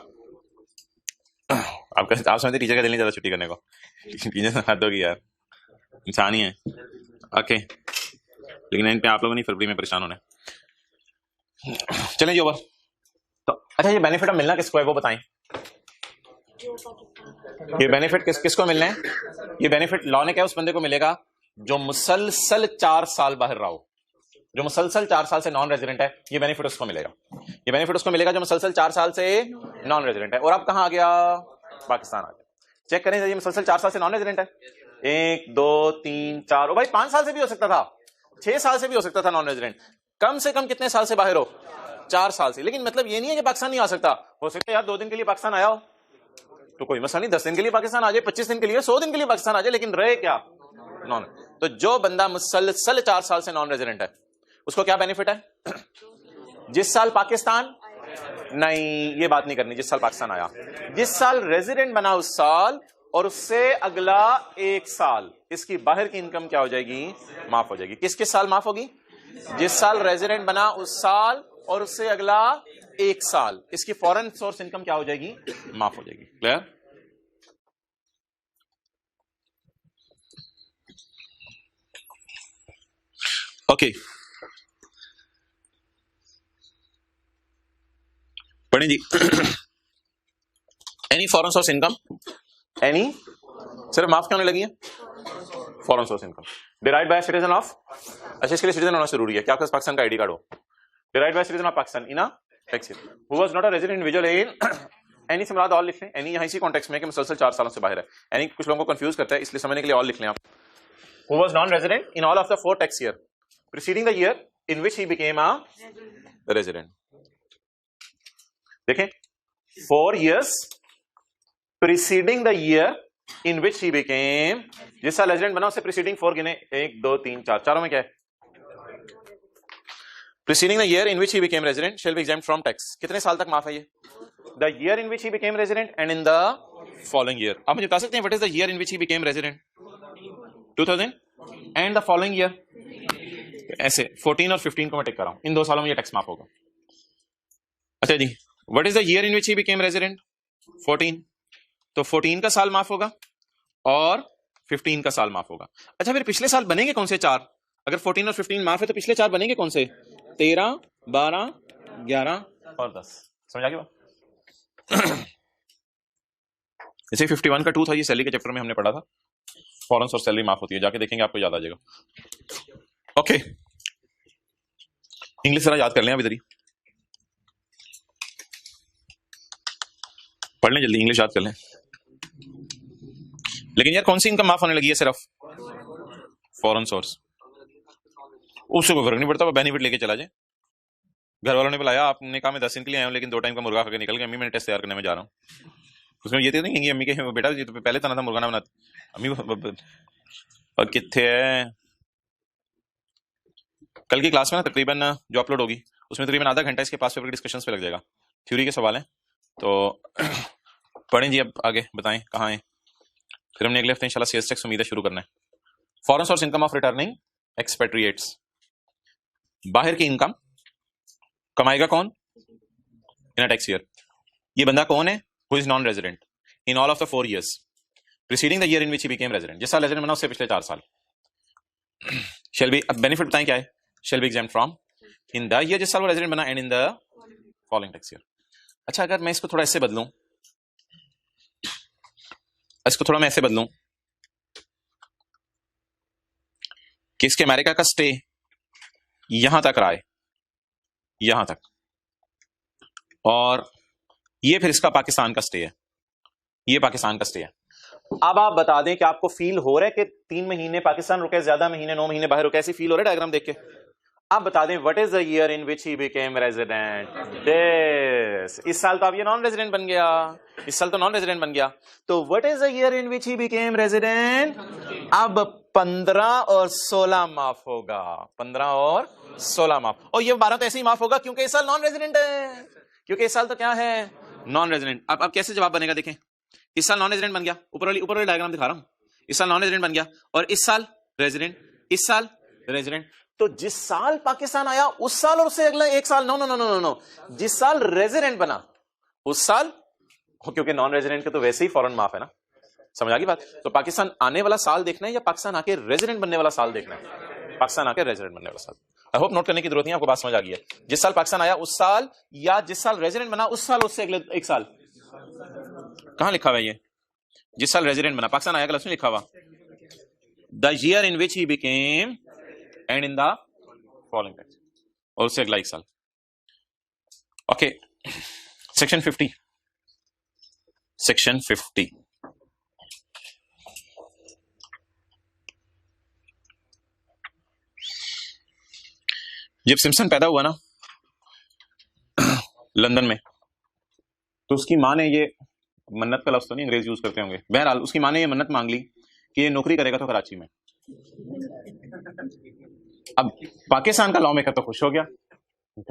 आप समझते टीचर का दिल नहीं ज्यादा छुट्टी करने को, टीचर हद होगी यार, इंसान ही है। ओके, लेकिन इन पे आप लोगों ने फरवरी में परेशान होना है। चलें जी ओवर। तो अच्छा, ये बेनिफिट मिलना किसको है वो बताएं, ये बेनिफिट किसको मिलना है? ये बेनिफिट लॉ ने क्या उस बंदे को मिलेगा जो मुसलसल 4 साल बाहर रहा हो, जो मुसलसल 4 साल से नॉन रेजिडेंट है, ये बेनिफिट उसको मिलेगा। ये बेनिफिट उसको मिलेगा जो मुसलसल 4 साल से नॉन रेजिडेंट है। और अब कहां आ गया? पाकिस्तान आ गया। चेक करें, ये मुसलसल 4 साल से नॉन रेजिडेंट है। 1 2 3 4, ओ भाई 5 साल से भी हो सकता था, 6 साल से भी हो सकता था नॉन रेजिडेंट। कम से कम कितने साल से बाहर हो? 4 साल से। लेकिन मतलब ये नहीं है कि पाकिस्तान नहीं आ सकता। हो सकता है यार 2 दिन के लिए पाकिस्तान आया हो तो कोई मसला नहीं, 10 दिन के लिए पाकिस्तान आ जाए, 25 दिन के लिए, 100 दिन के लिए पाकिस्तान आ जाए, लेकिन रहे क्या? नॉन। तो जो बंदा मुसलसल 4 साल से नॉन रेजिडेंट है उसको क्या बेनिफिट है? जिस साल पाकिस्तान नहीं, ये बात नहीं करनी, जिस साल पाकिस्तान आया, जिस साल रेजिडेंट बना उस साल, और उससे अगला 1 साल इसकी बाहर की इनकम क्या हो जाएगी? माफ हो जाएगी। किस किस साल माफ होगी? जिस साल रेजिडेंट बना उस साल और उससे अगला 1 साल इसकी फॉरेन सोर्स इनकम क्या हो जाएगी? माफ हो जाएगी। क्लियर? ओके, पढ़ें जी। Any foreign source income, any, सिर्फ माफ क्यों नहीं लगी है? Foreign source income derived by citizen of, अच्छा इसके लिए सिटीजन होना जरूरी है, क्या आपके पास पाकिस्तान का आईडी कार्ड हो? Derived by citizen of Pakistan in a tax year who was not a resident individual in any से मुराद ऑल लिख लें। एनी यहां इसी कॉन्टेक्स्ट में कि मुसलसल 4 सालों से बाहर है। एनी कुछ लोगों को कंफ्यूज करता है, इसलिए समझने के लिए ऑल लिख लें आप। Who was non resident in all of the 4 tax year preceding the year in which he became a resident. देखें, 4 years preceding the year in which he became, जिस साल रेजिडेंट बना उससे प्रीसीडिंग 4 गिने, 1 2 3 4, चारों में क्या है? preceding the year in which he became resident shall be exempt from tax। कितने साल तक माफ है ये? the year in which he became resident and in the following year। आप मुझे बता सकते हैं what is the year in which he became resident? 2000 and the following year, ऐसे 14 और 15 को मैं टिक कर रहा हूं, इन 2 सालों में ये टैक्स माफ होगा। अच्छा जी, what is the year in which he became resident? 14, तो 14 का साल माफ होगा और 15 का साल माफ होगा। अच्छा फिर पिछले साल बनेंगे कौन से 4? अगर 14 और 15 माफ है तो पिछले 4 बनेंगे कौन से? 13 12 11 और 10। समझ आ गया? जैसे 51 का 2 था, ये सैलरी के चैप्टर में हमने पढ़ा था, फॉरेन सोर्स सैलरी माफ होती है, जाके देखेंगे आपको याद आ जाएगा। ओके, इंग्लिश जरा याद कर लें, अभी इधर ही पढ़ लें, जल्दी इंग्लिश याद कर लें। लेकिन यार कौन सी इनकम माफ होने लगी है? सिर्फ फॉरेन सोर्स, उससे कोई फर्क नहीं पड़ता, बेनिफिट लेके चला जाए। घर वालों ने बुलाया, आपने कहा मैं 10 दिन के लिए आया हूं लेकिन 2 टाइम का मुर्गा खा के निकल गया, अम्मी मैंने टेस्ट तैयार करने में जा रहा हूँ। उसमें ये तो नहीं कहेंगे अम्मी के बेटा जी तो पहले तना था मुर्गा ना बना, अम्मी और कितने है। कल की क्लास में ना तकरीबन जो अपलोड होगी उसमें तकरीबन आधा घंटा इसके पास पेपर के डिस्कशन पे लग जाएगा, थ्योरी के सवाल हैं। तो पढ़ें जी, अब आगे बताएं कहाँ हैं, फिर हमने अगले हफ्ते इंशाल्लाह सेल्स टैक्स उम्मीद है शुरू करना है। Foreign source income of returning expatriates, बाहर की इनकम कमाएगा कौन? इन अ टैक्स ईयर। ये बंदा कौन है? Who is non resident in all of the 4 years preceding the year in which he became resident. जिस साल रेजिडेंट बना उससे पिछले 4 साल। शेल बी, अब बेनिफिट बताएं क्या है? Shall be exempt from in the year जिस साल वो रेजिडेंट बना and in the following tax year. अच्छा अगर मैं इसको थोड़ा ऐसे बदलूं, इसको थोड़ा मैं ऐसे बदलूं कि इसके अमेरिका का स्टे यहां तक रहा है, यहां तक, और ये फिर इसका पाकिस्तान का स्टे है, ये पाकिस्तान का स्टे है। अब आप बता दें कि आपको फील हो रहा है कि 3 महीने पाकिस्तान रुके, ज्यादा महीने 9 महीने बाहर रुके, ऐसी फील हो रहा है डायग्राम देख के? आप बता दें what is the year in which he became resident? This. इस साल तो अब ये नॉन रेजिडेंट बन गया, इस साल तो नॉन रेजिडेंट बन गया, तो what is the year in which he became resident? अब 15 और 16 माफ होगा, 15 और 16 माफ, और ये 12 तो ऐसे ही माफ होगा क्योंकि इस साल नॉन रेजिडेंट है, क्योंकि इस साल तो क्या है? Non resident. अब कैसे जवाब बनेगा? देखें, इस साल नॉन रेजिडेंट बन गया, ऊपर वाली डायग्राम दिखा रहा हूं, इस साल नॉन रेजिडेंट बन गया और इस साल रेजिडेंट, इस साल रेजिडेंट। तो जिस साल पाकिस्तान आया उस साल और उससे अगला 1 साल, no no no no no, जिस साल रेजिडेंट बना उस साल, क्योंकि नॉन रेजिडेंट के तो वैसे ही फॉरेन माफ है ना। समझ आ गई बात? तो पाकिस्तान आने वाला साल देखना है या पाकिस्तान आके रेजिडेंट बनने वाला साल देखना है? पाकिस्तान आके रेजिडेंट बनने वाला साल। आई होप नोट करने की जरूरत नहीं, आपको बात समझ आ गई है। जिस साल पाकिस्तान आया उस साल, या जिस साल रेजिडेंट बना उस साल उससे अगले 1 साल। कहां लिखा हुआ है ये? जिस साल रेजिडेंट बना, पाकिस्तान आया गलत में लिखा हुआ, the year in which he became and in the following tax, और उससे अगला 1 साल। ओके, सेक्शन 50, सेक्शन 50 जब सिम्पसन पैदा हुआ ना लंदन में, तो उसकी माँ ने ये मन्नत का लफ्ज तो नहीं अंग्रेज यूज करते होंगे, बहरहाल उसकी माँ ने ये मन्नत मांग ली कि ये नौकरी करेगा तो कराची में। अब पाकिस्तान का लॉ मेकर तो खुश हो गया,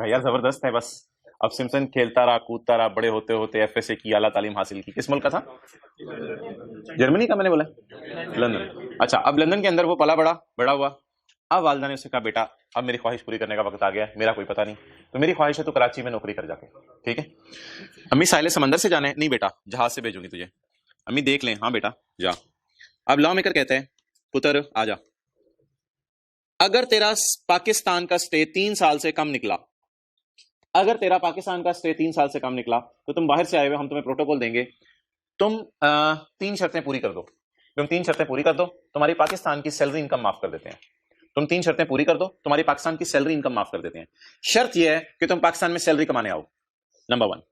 यार जबरदस्त है, बस अब सिम्पसन खेलता रहा कूदता रहा, बड़े होते होते एफएसए की आला तालीम हासिल की। किस मुल्क का था? जर्मनी का, मैंने बोला लंदन। अच्छा, अब लंदन के अंदर वो पला बड़ा हुआ। अब वालदा ने उससे कहा बेटा अब मेरी ख्वाहिश पूरी करने का वक्त आ गया, मेरा कोई पता नहीं, तो मेरी ख्वाहिश है तो कराची में नौकरी कर जाके, ठीक है? अम्मी साहिल समंदर से जाना है? नहीं बेटा जहाज से भेजूंगी तुझे। अम्मी देख लें, हाँ बेटा जा। अब लॉ मेकर कहते हैं पुत्र आ जा, अगर तेरा पाकिस्तान का स्टे 3 साल से कम निकला, अगर तेरा पाकिस्तान का स्टे 3 साल से कम निकला तो तुम बाहर से आए हुए, हम तुम्हें प्रोटोकॉल देंगे, तुम 3 शर्तें पूरी कर दो। तुम 3 शर्तें पूरी कर दो, तुम्हारी पाकिस्तान की सैलरी इनकम माफ कर देते हैं। तुम 3 शर्तें पूरी कर दो, तुम्हारी पाकिस्तान की सैलरी इनकम माफ कर देते हैं। शर्त यह है कि तुम पाकिस्तान में सैलरी कमाने आओ, नंबर 1।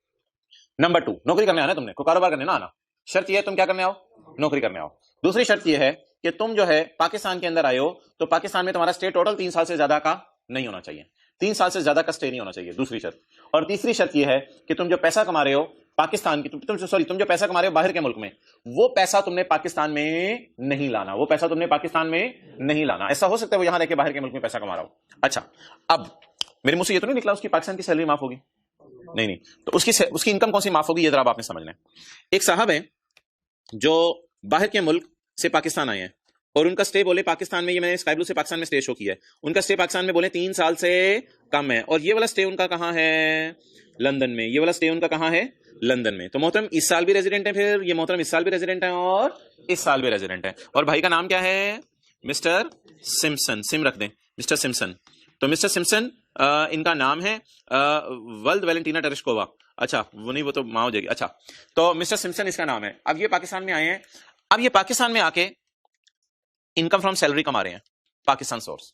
नंबर 2, नौकरी करने आना, तुमने कोई कारोबार करने ना आना। शर्त यह है तुम क्या करने आओ? नौकरी करने आओ। दूसरी शर्त यह है कि तुम जो है पाकिस्तान के अंदर आए हो तो पाकिस्तान में तुम्हारा स्टे टोटल 3 साल से ज्यादा का नहीं होना चाहिए, 3 साल से ज्यादा का स्टे नहीं होना चाहिए, दूसरी शर्त। और तीसरी शर्त यह है कि तुम जो पैसा कमा रहे हो पाकिस्तान की, तुम जो पैसा कमा रहे हो बाहर के मुल्क में, वो पैसा तुमने पाकिस्तान में नहीं लाना, वो पैसा तुमने पाकिस्तान में नहीं लाना। ऐसा हो सकता है वो यहां रहकर बाहर के मुल्क में पैसा कमा रहा हो। अच्छा, अब मेरे मुंह से ये तो नहीं निकला उसकी पाकिस्तान की सैलरी माफ होगी? नहीं, तो उसकी इनकम कौन सी माफ होगी, ये जरा आपने समझना है। एक साहब है जो बाहर के मुल्क से पाकिस्तान आए हैं और उनका स्टे बोले पाकिस्तान में, ये मैंने स्काई ब्लू से पाकिस्तान में स्टे शो किया है, उनका स्टे पाकिस्तान में बोले 3 साल से कम है, और ये वाला स्टे उनका कहां है? लंदन में। ये वाला स्टे उनका कहां है? लंदन में। तो मोहतरम इस साल भी रेजिडेंट है, फिर ये मोहतरम इस साल भी रेजिडेंट है और इस साल भी रेजिडेंट है, और भाई का नाम क्या है? Mister Simpson. सिम रख दें, मिस्टर सिम्पसन। तो मिस्टर सिम्पसन इनका नाम है वल्द वैलेंटीना टेरेस्कोवा। अच्छा वो नहीं, वो तो माँ हो जाएगी। अच्छा, तो मिस्टर सिम्पसन इसका नाम है। अब ये पाकिस्तान में आए हैं, अब ये पाकिस्तान में आके इनकम फ्रॉम सैलरी कमा रहे हैं, पाकिस्तान सोर्स,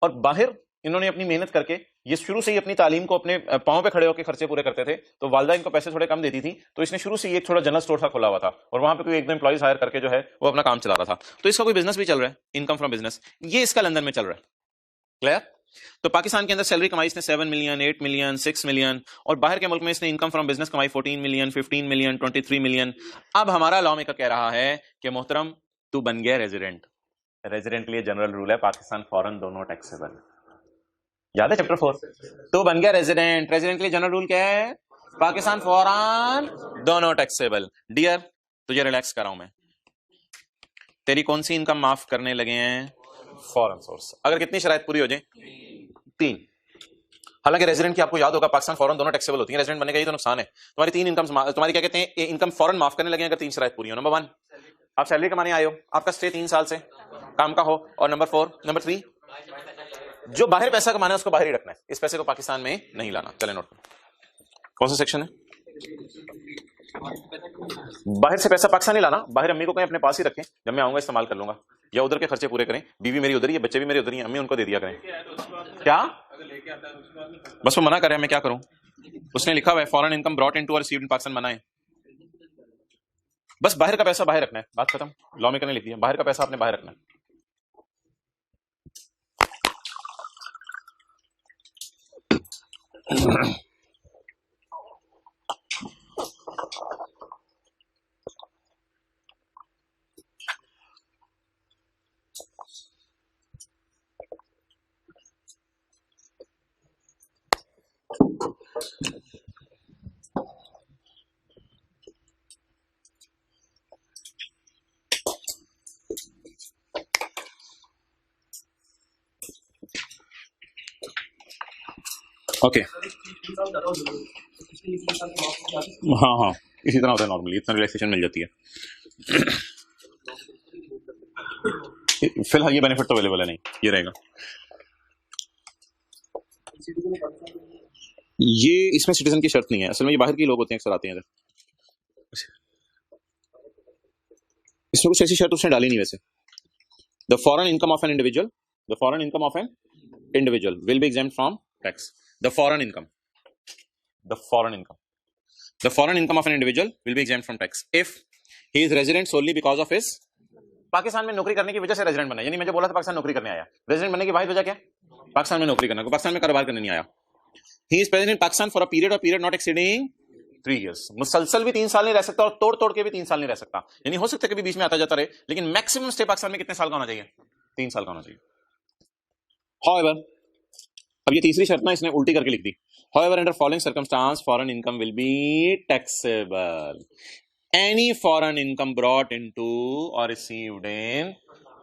और बाहर इन्होंने अपनी मेहनत करके, ये शुरू से ही अपनी तालीम को अपने पांव पे खड़े होकर खर्चे पूरे करते थे, तो वालदा इनको पैसे थोड़े कम देती थी, तो इसने शुरू से ही एक थोड़ा जनरल स्टोर था खोला हुआ था, और वहां पे कोई 1-2 एम्प्लॉइज हायर करके जो है वो अपना काम चला रहा था। तो इसका कोई बिजनेस भी चल रहा है, इनकम फ्रॉम बिजनेस, ये इसका लंदन में चल रहा है। क्लियर? तो पाकिस्तान के अंदर सैलरी कमाई इसने 7 मिलियन, 8 मिलियन, 6 मिलियन, और बाहर के मुल्क में इसने इनकम फ्रॉम बिजनेस कमाई 14 मिलियन, 15 मिलियन, 23 मिलियन। अब हमारा लॉ मेकर कह रहा है कि मोहतरम तू बन गया रेजिडेंट। रेजिडेंट के लिए जनरल रूल है पाकिस्तान फॉरेन दोनों टैक्सेबल, याद है चैप्टर 4? तो बन गया रेजिडेंट। रेजिडेंट के लिए जनरल रूल क्या है? पाकिस्तान फॉरेन दोनों टैक्सेबल। डियर तुझे रिलैक्स कर रहा हूं मैं, तेरी कौन सी इनकम माफ करने लगे हैं? Foreign source. अगर कितनी शराइत पूरी हो जाए? 3। हालांकि रेजिडेंट की आपको याद होगा पाकिस्तान फॉरेन दोनों टैक्सेबल होती है, रेजिडेंट बनने का ये तो नुकसान है, तुम्हारी 3 इनकम, तुम्हारी क्या कहते हैं इनकम फॉरेन माफ करने लगे अगर 3 शराइत पूरी हो। नंबर 1 आप सैलरी कमाने आए हो, आपका स्टे 3 साल से काम का हो, और नंबर 3 जो बाहर पैसा कमाना है उसको बाहर ही रखना है, इस पैसे को पाकिस्तान में नहीं लाना। चले नोट, कौन सा सेक्शन है? बाहर से पैसा पाकिस्तान नहीं लाना, बाहर अम्मी को कहीं अपने पास ही रखें, जब मैं आऊंगा इस्तेमाल कर लूंगा, या उधर के खर्चे पूरे करें, बीवी मेरी उधर ही है, बच्चे भी मेरे उधर ही हैं, अम्मी उनको दे दिया करें। क्या? बस वो मना कर रहा है, मैं क्या करूं? उसने लिखा हुआ है फॉरेन इनकम ब्रॉट इनटू और रिसीव्ड इन पाकिस्तान मना है। बस बाहर का पैसा बाहर रखना है, बात खत्म। लॉ मेकर ने लिख दिया बाहर का पैसा आपने बाहर रखना है। ओके हाँ हाँ इसी तरह होता है नॉर्मली, इतना रिलैक्सेशन मिल जाती है। फिलहाल ये बेनिफिट तो अवेलेबल है नहीं, ये रहेगा। ये इसमें सिटीजन की शर्त नहीं है, असल में ये बाहर के लोग होते हैं अक्सर आते हैं इधर। इसमें कुछ ऐसी शर्त उसने डाली नहीं वैसे। The foreign income of an individual, the foreign income of an individual will be exempt from tax. The foreign income of an individual will be exempt from tax if he is resident solely because of his Pakistan में नौकरी करने की वजह से resident बना, यानी मैं जो बोला था पाकिस्तान नौकरी करने आया, रेजिडेंट बनने की वाहिद वजह क्या है? पाकिस्तान में नौकरी करना, पाकिस्तान में कारोबार करने नहीं आया. He is present in Pakistan for a period not exceeding 3 years. मुसलसल भी 3 साल नहीं रह सकता और तोड़ के भी 3 साल नहीं रह सकता, यानी हो सकता है कभी बीच में आता जाता रहे, लेकिन मैक्सिमम स्टे पाकिस्तान में कितने साल का होना चाहिए? 3 साल का होना चाहिए. However, अब ये तीसरी शर्त ना इसने उल्टी करके लिख दी. However, under following circumstance, foreign income will be taxable. Any foreign income brought into or received in,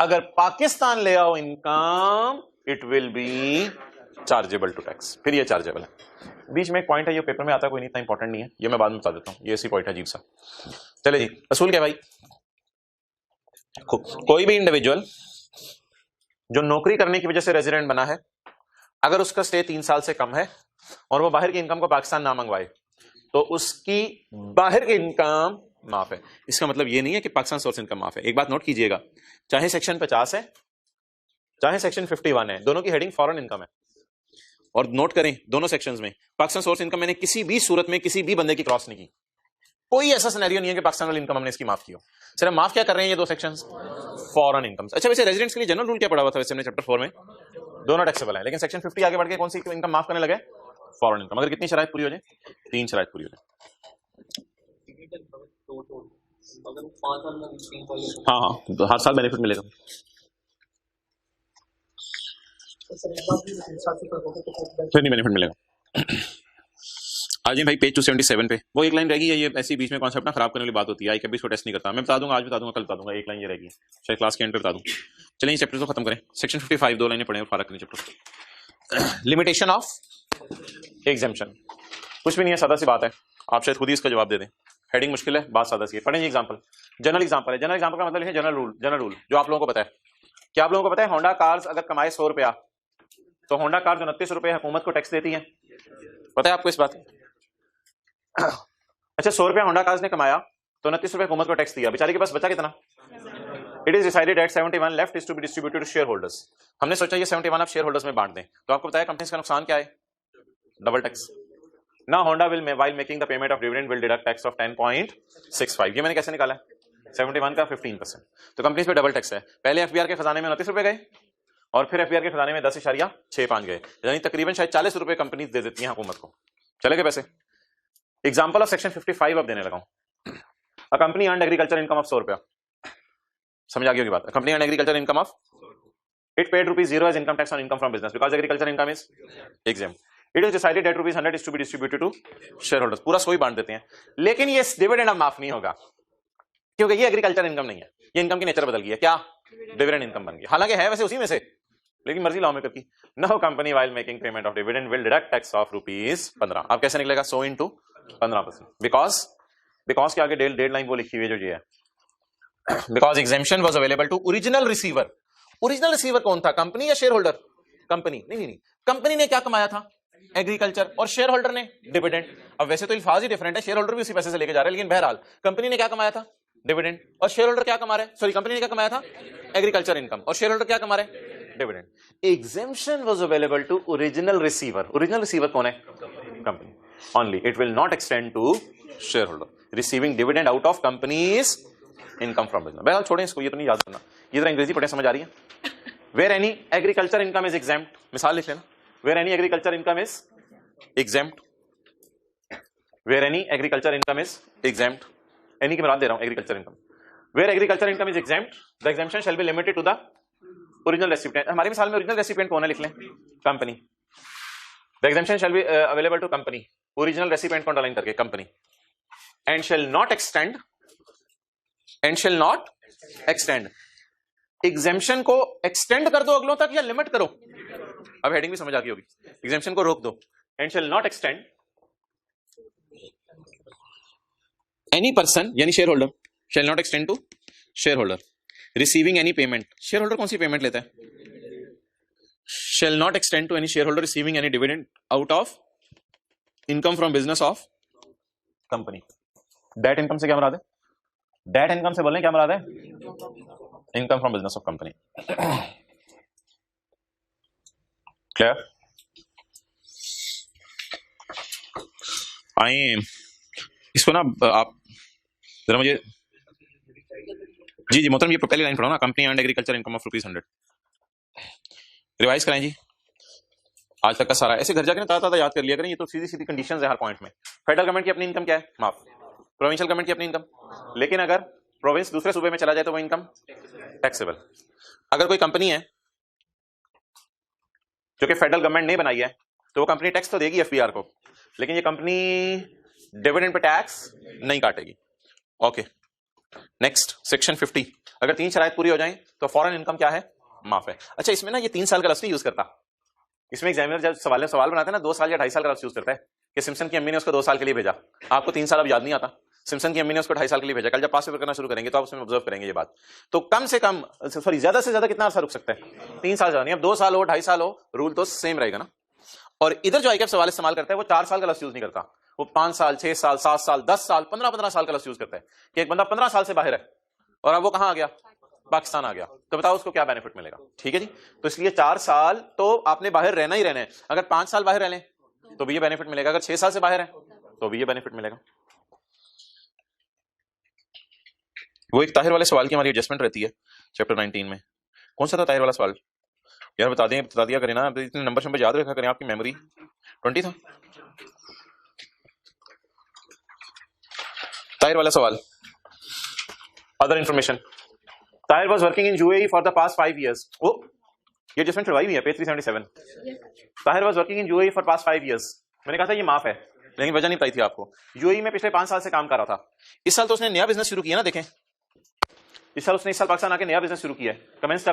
अगर पाकिस्तान ले आओ income, it will be chargeable to tax. फिर ये चार्जेबल है. बीच में एक पॉइंट है, ये पेपर में आता है, कोई नहीं, इतना इंपॉर्टेंट नहीं है, ये मैं बाद में बता देता हूँ. ये ऐसी पॉइंट है अजीब सा. चले जी, असूल क्या भाई? कोई भी इंडिविजुअल जो नौकरी करने की वजह से रेजिडेंट बना है, अगर उसका स्टे 3 साल से कम है और वो बाहर की इनकम को पाकिस्तान ना मंगवाए, तो उसकी बाहर की इनकम माफ है. इसका मतलब ये नहीं है कि पाकिस्तान सोर्स इनकम माफ है. एक बात नोट कीजिएगा, चाहे सेक्शन 50 है चाहे सेक्शन 51 है, दोनों की हेडिंग फॉरेन इनकम है. और नोट करें, दोनों सेक्शंस में पाकिस्तान सोर्स इनकम मैंने किसी भी सूरत में किसी भी बंदे की क्रॉस नहीं की. कोई ऐसा सिनेरियो नहीं है कि पाकिस्तान वाली इनकम हमने इसकी माफ की हो. सिर्फ माफ क्या कर रहे हैं ये दो सेक्शंस? Foreign income. अच्छा, वैसे रेजिडेंट्स के लिए जनरल रूल क्या पड़ा हुआ था वैसे हमने चैप्टर 4 में? दोनों टैक्सेबल है, लेकिन सेक्शन 50 आगे बढ़ के कौन सी इनकम माफ करने लगे? Foreign income. अगर कितनी शराइत पूरी हो जाए? 3 शराइत पूरी हो जाए. हाँ, तो हर साल बेनिफिट मिलेगा. फिर नहीं बेनिफिट मिलेगा. आज भाई पेज 277 पे वो एक लाइन रहेगी. ये ऐसी बीच में कॉन्सेप्ट ना खराब करने वाली बात होती है. आई कभी इसको टेस्ट नहीं करता. मैं बता दूंगा, आज बता दूंगा, कल बता दूंगा. एक लाइन ये रहेगी, शायद क्लास के एंड पे बता दूं. चलिए चैप्टर को खत्म करें. सेक्शन 55 2 लाइनें पढ़े और फारक करें चैप्टर. Limitation of exemption. कुछ भी नहीं है, सादा सी बात है, आप शायद खुद ही इसका जवाब दे दें. हेडिंग मुश्किल है, बात सादा सी है. पढ़ेंगे एग्जांपल. जनरल एग्जांपल है. जनरल एग्जांपल का मतलब है जनरल रूल जो आप लोगों को पता है. क्या आप लोगों को पता है होंडा कार्स अगर कमाए 100 रुपया तो होंडा कार 29 रुपए हुकूमत को टैक्स देती है? पता है आपको इस बात? अच्छा, 100 रुपया होंडा कार्स ने कमाया तो 29 रुपए हुकूमत को टैक्स दिया, बेचारी के पास बचा कितना? It is decided at 71 left is to be distributed to share holders. हमने सोचा ये 71 आप शेयर होल्डर्स में बांट दें. तो आपको बताया कंपनी का नुकसान क्या है? Double tax. ना Honda will while making the payment of dividend will deduct tax of 10.65. ये मैंने कैसे निकाला? 71 का 15%. तो कंपनी पे डबल टैक्स है. पहले एफबीआर के खजाने में 29 रुपए गए और फिर एफबीआर के खजाने में 10.65 गए, यानी तकरीबन शायद 40 रुपए कंपनी दे देती है हुकूमत को. चले गए पैसे. एग्जांपल ऑफ सेक्शन 55 अब देने लगा हूं. A company earned agriculture income of 100 रुपया. समझ आ गई होगी बात. Company earned agriculture income of, it paid ₹0 as income tax on income from business because agriculture income is exempt. It is decided that ₹100 is to be distributed to share holders. पूरा सोई बांट देते हैं, लेकिन ये डिविडेंड अब माफ नहीं होगा क्योंकि ये एग्रीकल्चर इनकम नहीं है. ये इनकम की नेचर बदल गई है. क्या? डिविडेंड इनकम बन गई. हालांकि है वैसे उसी में से, लेकिन मर्जी लॉ मेकर की. No company while making payment of dividend will deduct tax of ₹15. अब कैसे निकलेगा? 100 into 15%. बिकॉज के आगे डेड लाइन वो लिखी हुई है जो ये है. Because exemption was available to original receiver. Original receiver कौन था? कंपनी या शेयर होल्डर? कंपनी. नहीं, कंपनी ने क्या कमाया था? एग्रीकल्चर. और शेयर होल्डर ने डिविडेंड. अब वैसे तो अल्फाज ही डिफरेंट है, शेयर होल्डर भी उसी पैसे से लेके जा रहे हैं, लेकिन बहरहाल कंपनी ने क्या कमाया था? डिविडेंड. और शेयर होल्डर क्या कमा रहे हैं? सॉरी, कंपनी ने क्या कमाया था? Agriculture income. और शेयर होल्डर क्या कमा रहे हैं? Dividend. Exemption was available to original receiver. Original receiver कौन है? Company. Only it will not extend to share holder receiving dividend out of companies income from business. बहरहाल छोड़ें इसको, ये तो नहीं याद करना. ये जरा अंग्रेजी पढ़े, समझ आ रही है? Where any agriculture income is exempt. मिसाल लिख लेना. Where any agriculture income is exempt. Where any agriculture income is exempt. Any की मैं दे रहा हूं, agriculture income. Where agriculture income is exempt the exemption shall be limited to the original recipient. हमारी मिसाल में ओरिजिनल रेसिपिएंट कौन है? लिख लें, company. The exemption shall be available to company. Original recipient को अंडरलाइन करके company. And shall not extend. Exemption को एक्सटेंड कर दो अगलों तक या लिमिट करो? अब हेडिंग भी समझ आ गई होगी. एग्जेम्पशन को रोक दो. And shall not extend any person यानी shareholder. Shall not extend to share holder receiving any payment. Shareholder कौन सी पेमेंट लेता है? Shall not extend to any share holder receiving any dividend out of income from business of company. That income से क्या मुराद है? That income से बोलने क्या मुराद है? Income from business of company. Clear? आइए इसको ना आप जरा मुझे, जी मोहतरम, ये पहली लाइन पढ़ो ना, company and agriculture income of ₹100 revise कराएं जी आज तक का सारा, ऐसे घर जाकर ना ताज़ा याद कर लिया करें, ये तो सीधी सीधी कंडीशंस है हर पॉइंट में। फेडरल गवर्नमेंट की अपनी इनकम क्या है? माफ। प्रोविंशियल गवर्नमेंट की अपनी इनकम, लेकिन अगर प्रोविंस दूसरे सूबे में चला जाए तो वो इनकम टैक्सेबल। अगर कोई कंपनी है जो कि फेडरल गवर्नमेंट ने बनाई है तो वो कंपनी टैक्स तो देगी एफबीआर को, लेकिन ये कंपनी डिविडेंड पे टैक्स नहीं काटेगी। ओके, नेक्स्ट सेक्शन 50, अगर 3 शराइत पूरी हो जाएं तो फॉरेन इनकम क्या है? माफ है। अच्छा, इसमें ना ये 3 साल का लफ्ज नहीं यूज करता, इसमें एग्जामिनर जब सवाल बनाते हैं ना 2 साल या 2.5 साल का लफ्ज यूज करता है कि सिम्पसन की अम्मी ने उसको 2 साल के लिए भेजा, आपको 3 साल अब याद नहीं आता, सिम्पसन की अम्मी ने उसको 2.5 साल के लिए भेजा, कल जब पास पेपर करना शुरू करेंगे तो आप उसमें ऑब्जर्व करेंगे ये बात। तो कम से कम, सॉरी, ज्यादा से ज्यादा कितना अर्सा रुक सकता है? 3 साल, ज्यादा नहीं, अब 2 साल हो 2.5 साल हो, रूल तो सेम रहेगा ना। और इधर जो आईकेएफ सवाल इस्तेमाल करता है वो 4 साल का लफ्ज यूज नहीं करता, वो 5 साल, 6 साल, 7 साल, 10 साल, 15 साल का लफ्ज यूज करता है कि एक बंदा 15 साल से बाहर है और अब वो कहां आ गया? पाकिस्तान आ गया, तो बताओ उसको क्या बेनिफिट मिलेगा? ठीक है जी, तो इसलिए 4 साल तो आपने बाहर रहना ही रहना है, अगर 5 साल बाहर रह लें तो भी ये बेनिफिट मिलेगा, अगर 6 साल से बाहर है तो भी ये बेनिफिट मिलेगा। वो एक ताहिर वाले सवाल की हमारी एडजस्टमेंट रहती है चैप्टर 19 में। कौन सा था ताहिर वाला सवाल यार? बता दिया करें ना, इतने नंबर याद रखा करें, आपकी मेमोरी 20 था ताहिर वाला सवाल। Other information, Tahir was working in UAE for the past 5 years। ओ, ये एडजस्टमेंट रिवाइव है page 377। Tahir was working in UAE for past 5 years। मैंने कहा था ये माफ है, लेकिन वजह नहीं बताई थी आपको। यूएई में पिछले 5 साल से काम कर रहा था, इस साल तो उसने नया बिजनेस शुरू किया ना, देखें इस साल पाकिस्तान आके नया बिजनेस शुरू किया है, कमेंस्ड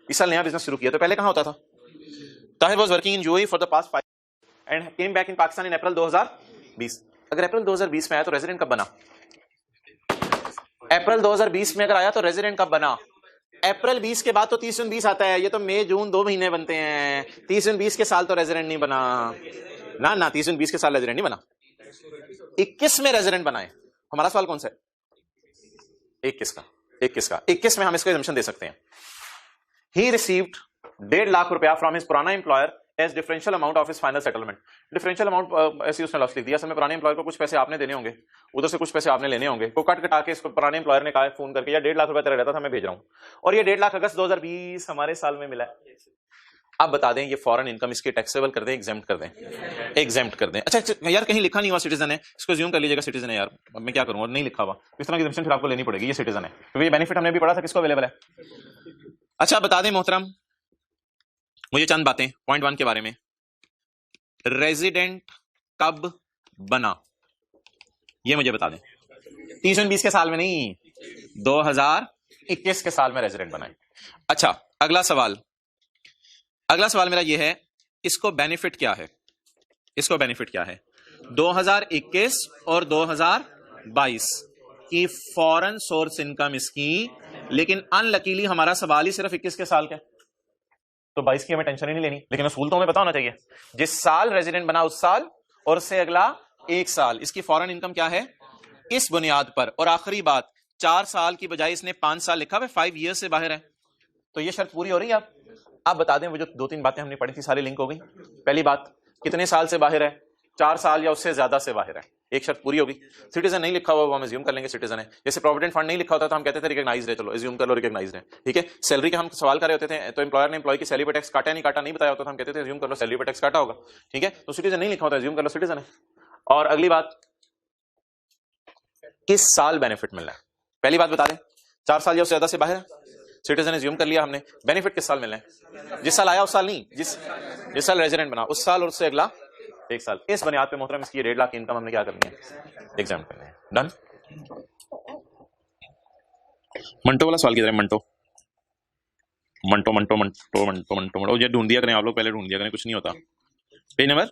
इस साल नया बिजनेस शुरू किया, तो पहले कहां होता था? Tahir was working in UAE for the past 5 and came back in Pakistan in April 2020। अगर अप्रैल 2020 में आया तो रेजिडेंट कब बना? अप्रैल 2020 में अगर आया तो रेजिडेंट कब बना? अप्रैल 20 के बाद तो 30-20 आता है, ये तो मई जून 2 महीने बनते हैं, 30-20 के साल तो रेजिडेंट नहीं बना ना 30-20 के साल रेजिडेंट नहीं बना, 21 में रेजिडेंट बनाए। हमारा सवाल कौन सा है? 21 में हम इसको एग्जम्पशन दे सकते हैं। ही रिसीव्ड 1.5 लाख रुपया फ्रॉम हिज पुराना employer as differential amount of his final settlement. Differential amount ऐसे उसने लफ्ज लिख दिया, असल में पुराने एम्प्लॉयर को कुछ पैसे आपने देने होंगे, उधर से कुछ पैसे आपने लेने होंगे, को कट कटा के इसको पुराने एम्प्लॉयर ने कहा फोन करके, यार 1.5 लाख रुपया तेरा रहता था मैं भेज रहा हूं, और ये 1.5 लाख अगस्त 2020 हमारे साल में मिला है। अब बता दें ये फॉरेन इनकम, इसके टैक्सेबल कर दें, एग्जेम्प्ट कर दें? एग्जेम्प्ट कर दें। अच्छा यार कहीं लिखा नहीं हुआ सिटीजन है, इसको ज्यूम कर लीजिएगा सिटीजन है यार, अब मैं क्या करूं, और नहीं लिखा हुआ, इस तरह की एग्जम्पशन फिर आपको लेनी पड़ेगी, ये सिटीजन है, क्योंकि ये बेनिफिट हमने भी पढ़ा था किसको अवेलेबल है। अच्छा बता दें मोहतरम मुझे चंद बातें पॉइंट 1 के बारे में, रेजिडेंट कब बना ये मुझे बता दें। 30-20 के साल में नहीं, 2021 के साल में रेजिडेंट बनाए। अच्छा अगला सवाल मेरा ये है, इसको बेनिफिट क्या है? 2021 और 2022 की फॉरेन सोर्स इनकम इसकी, लेकिन अनलकीली हमारा सवाल ही सिर्फ 21 के साल का, तो 22 की हमें टेंशन ही नहीं लेनी, लेकिन उसूल तो हमें पता होना चाहिए, जिस साल रेजिडेंट बना उस साल और उससे अगला 1 साल इसकी फॉरेन इनकम क्या है इस बुनियाद पर। और आखिरी बात, 4 साल की बजाय इसने 5 साल लिखा है, 5 years से बाहर है, तो ये शर्त पूरी हो रही है। आप बता दें, वो जो 2-3 बातें हमने पढ़ी थी सारी लिंक हो गई। पहली बात, कितने साल से बाहर है? 4 साल या उससे ज्यादा से बाहर है, एक शर्त पूरी होगी। सिटीजन नहीं लिखा हुआ वो हम एज्यूम कर लेंगे सिटीजन है, जैसे प्रोविडेंट फंड नहीं लिखा होता तो हम कहते थे रिकॉग्नाइज्ड है, चलो एज्यूम कर लो रिकॉग्नाइज्ड है, ठीक है। सैलरी का हम सवाल कर रहे होते थे तो एम्प्लॉयर ने एम्प्लॉय की सैलरी पर टैक्स काटा नहीं काटा नहीं बताया होता तो हम कहते थे एज्यूम कर लो सैलरी पर टैक्स काटा होगा, ठीक है। तो सिटीजन नहीं लिखा होता एज्यूम कर लो सिटीजन है। और अगली बात, किस साल बेनिफिट मिल रहा है? पहली बात बता दें, 4 साल या उससे ज्यादा से बाहर सिटीजन एज्यूम कर लिया हमने, बेनिफिट किस साल मिलना है? जिस साल आया उस साल नहीं, जिस साल रेजिडेंट बना उस साल और उससे अगला 1 साल। इस बुनियाद पे मोहतरम इसकी 1.5 लाख की इनकम हमने क्या करनी है? एग्जाम करनी है। डन। मंटो वाला सवाल किधर है? मंटो ये ढूंढ दिया करें आप लोग, पहले ढूंढ दिया करें, कुछ नहीं होता। Page number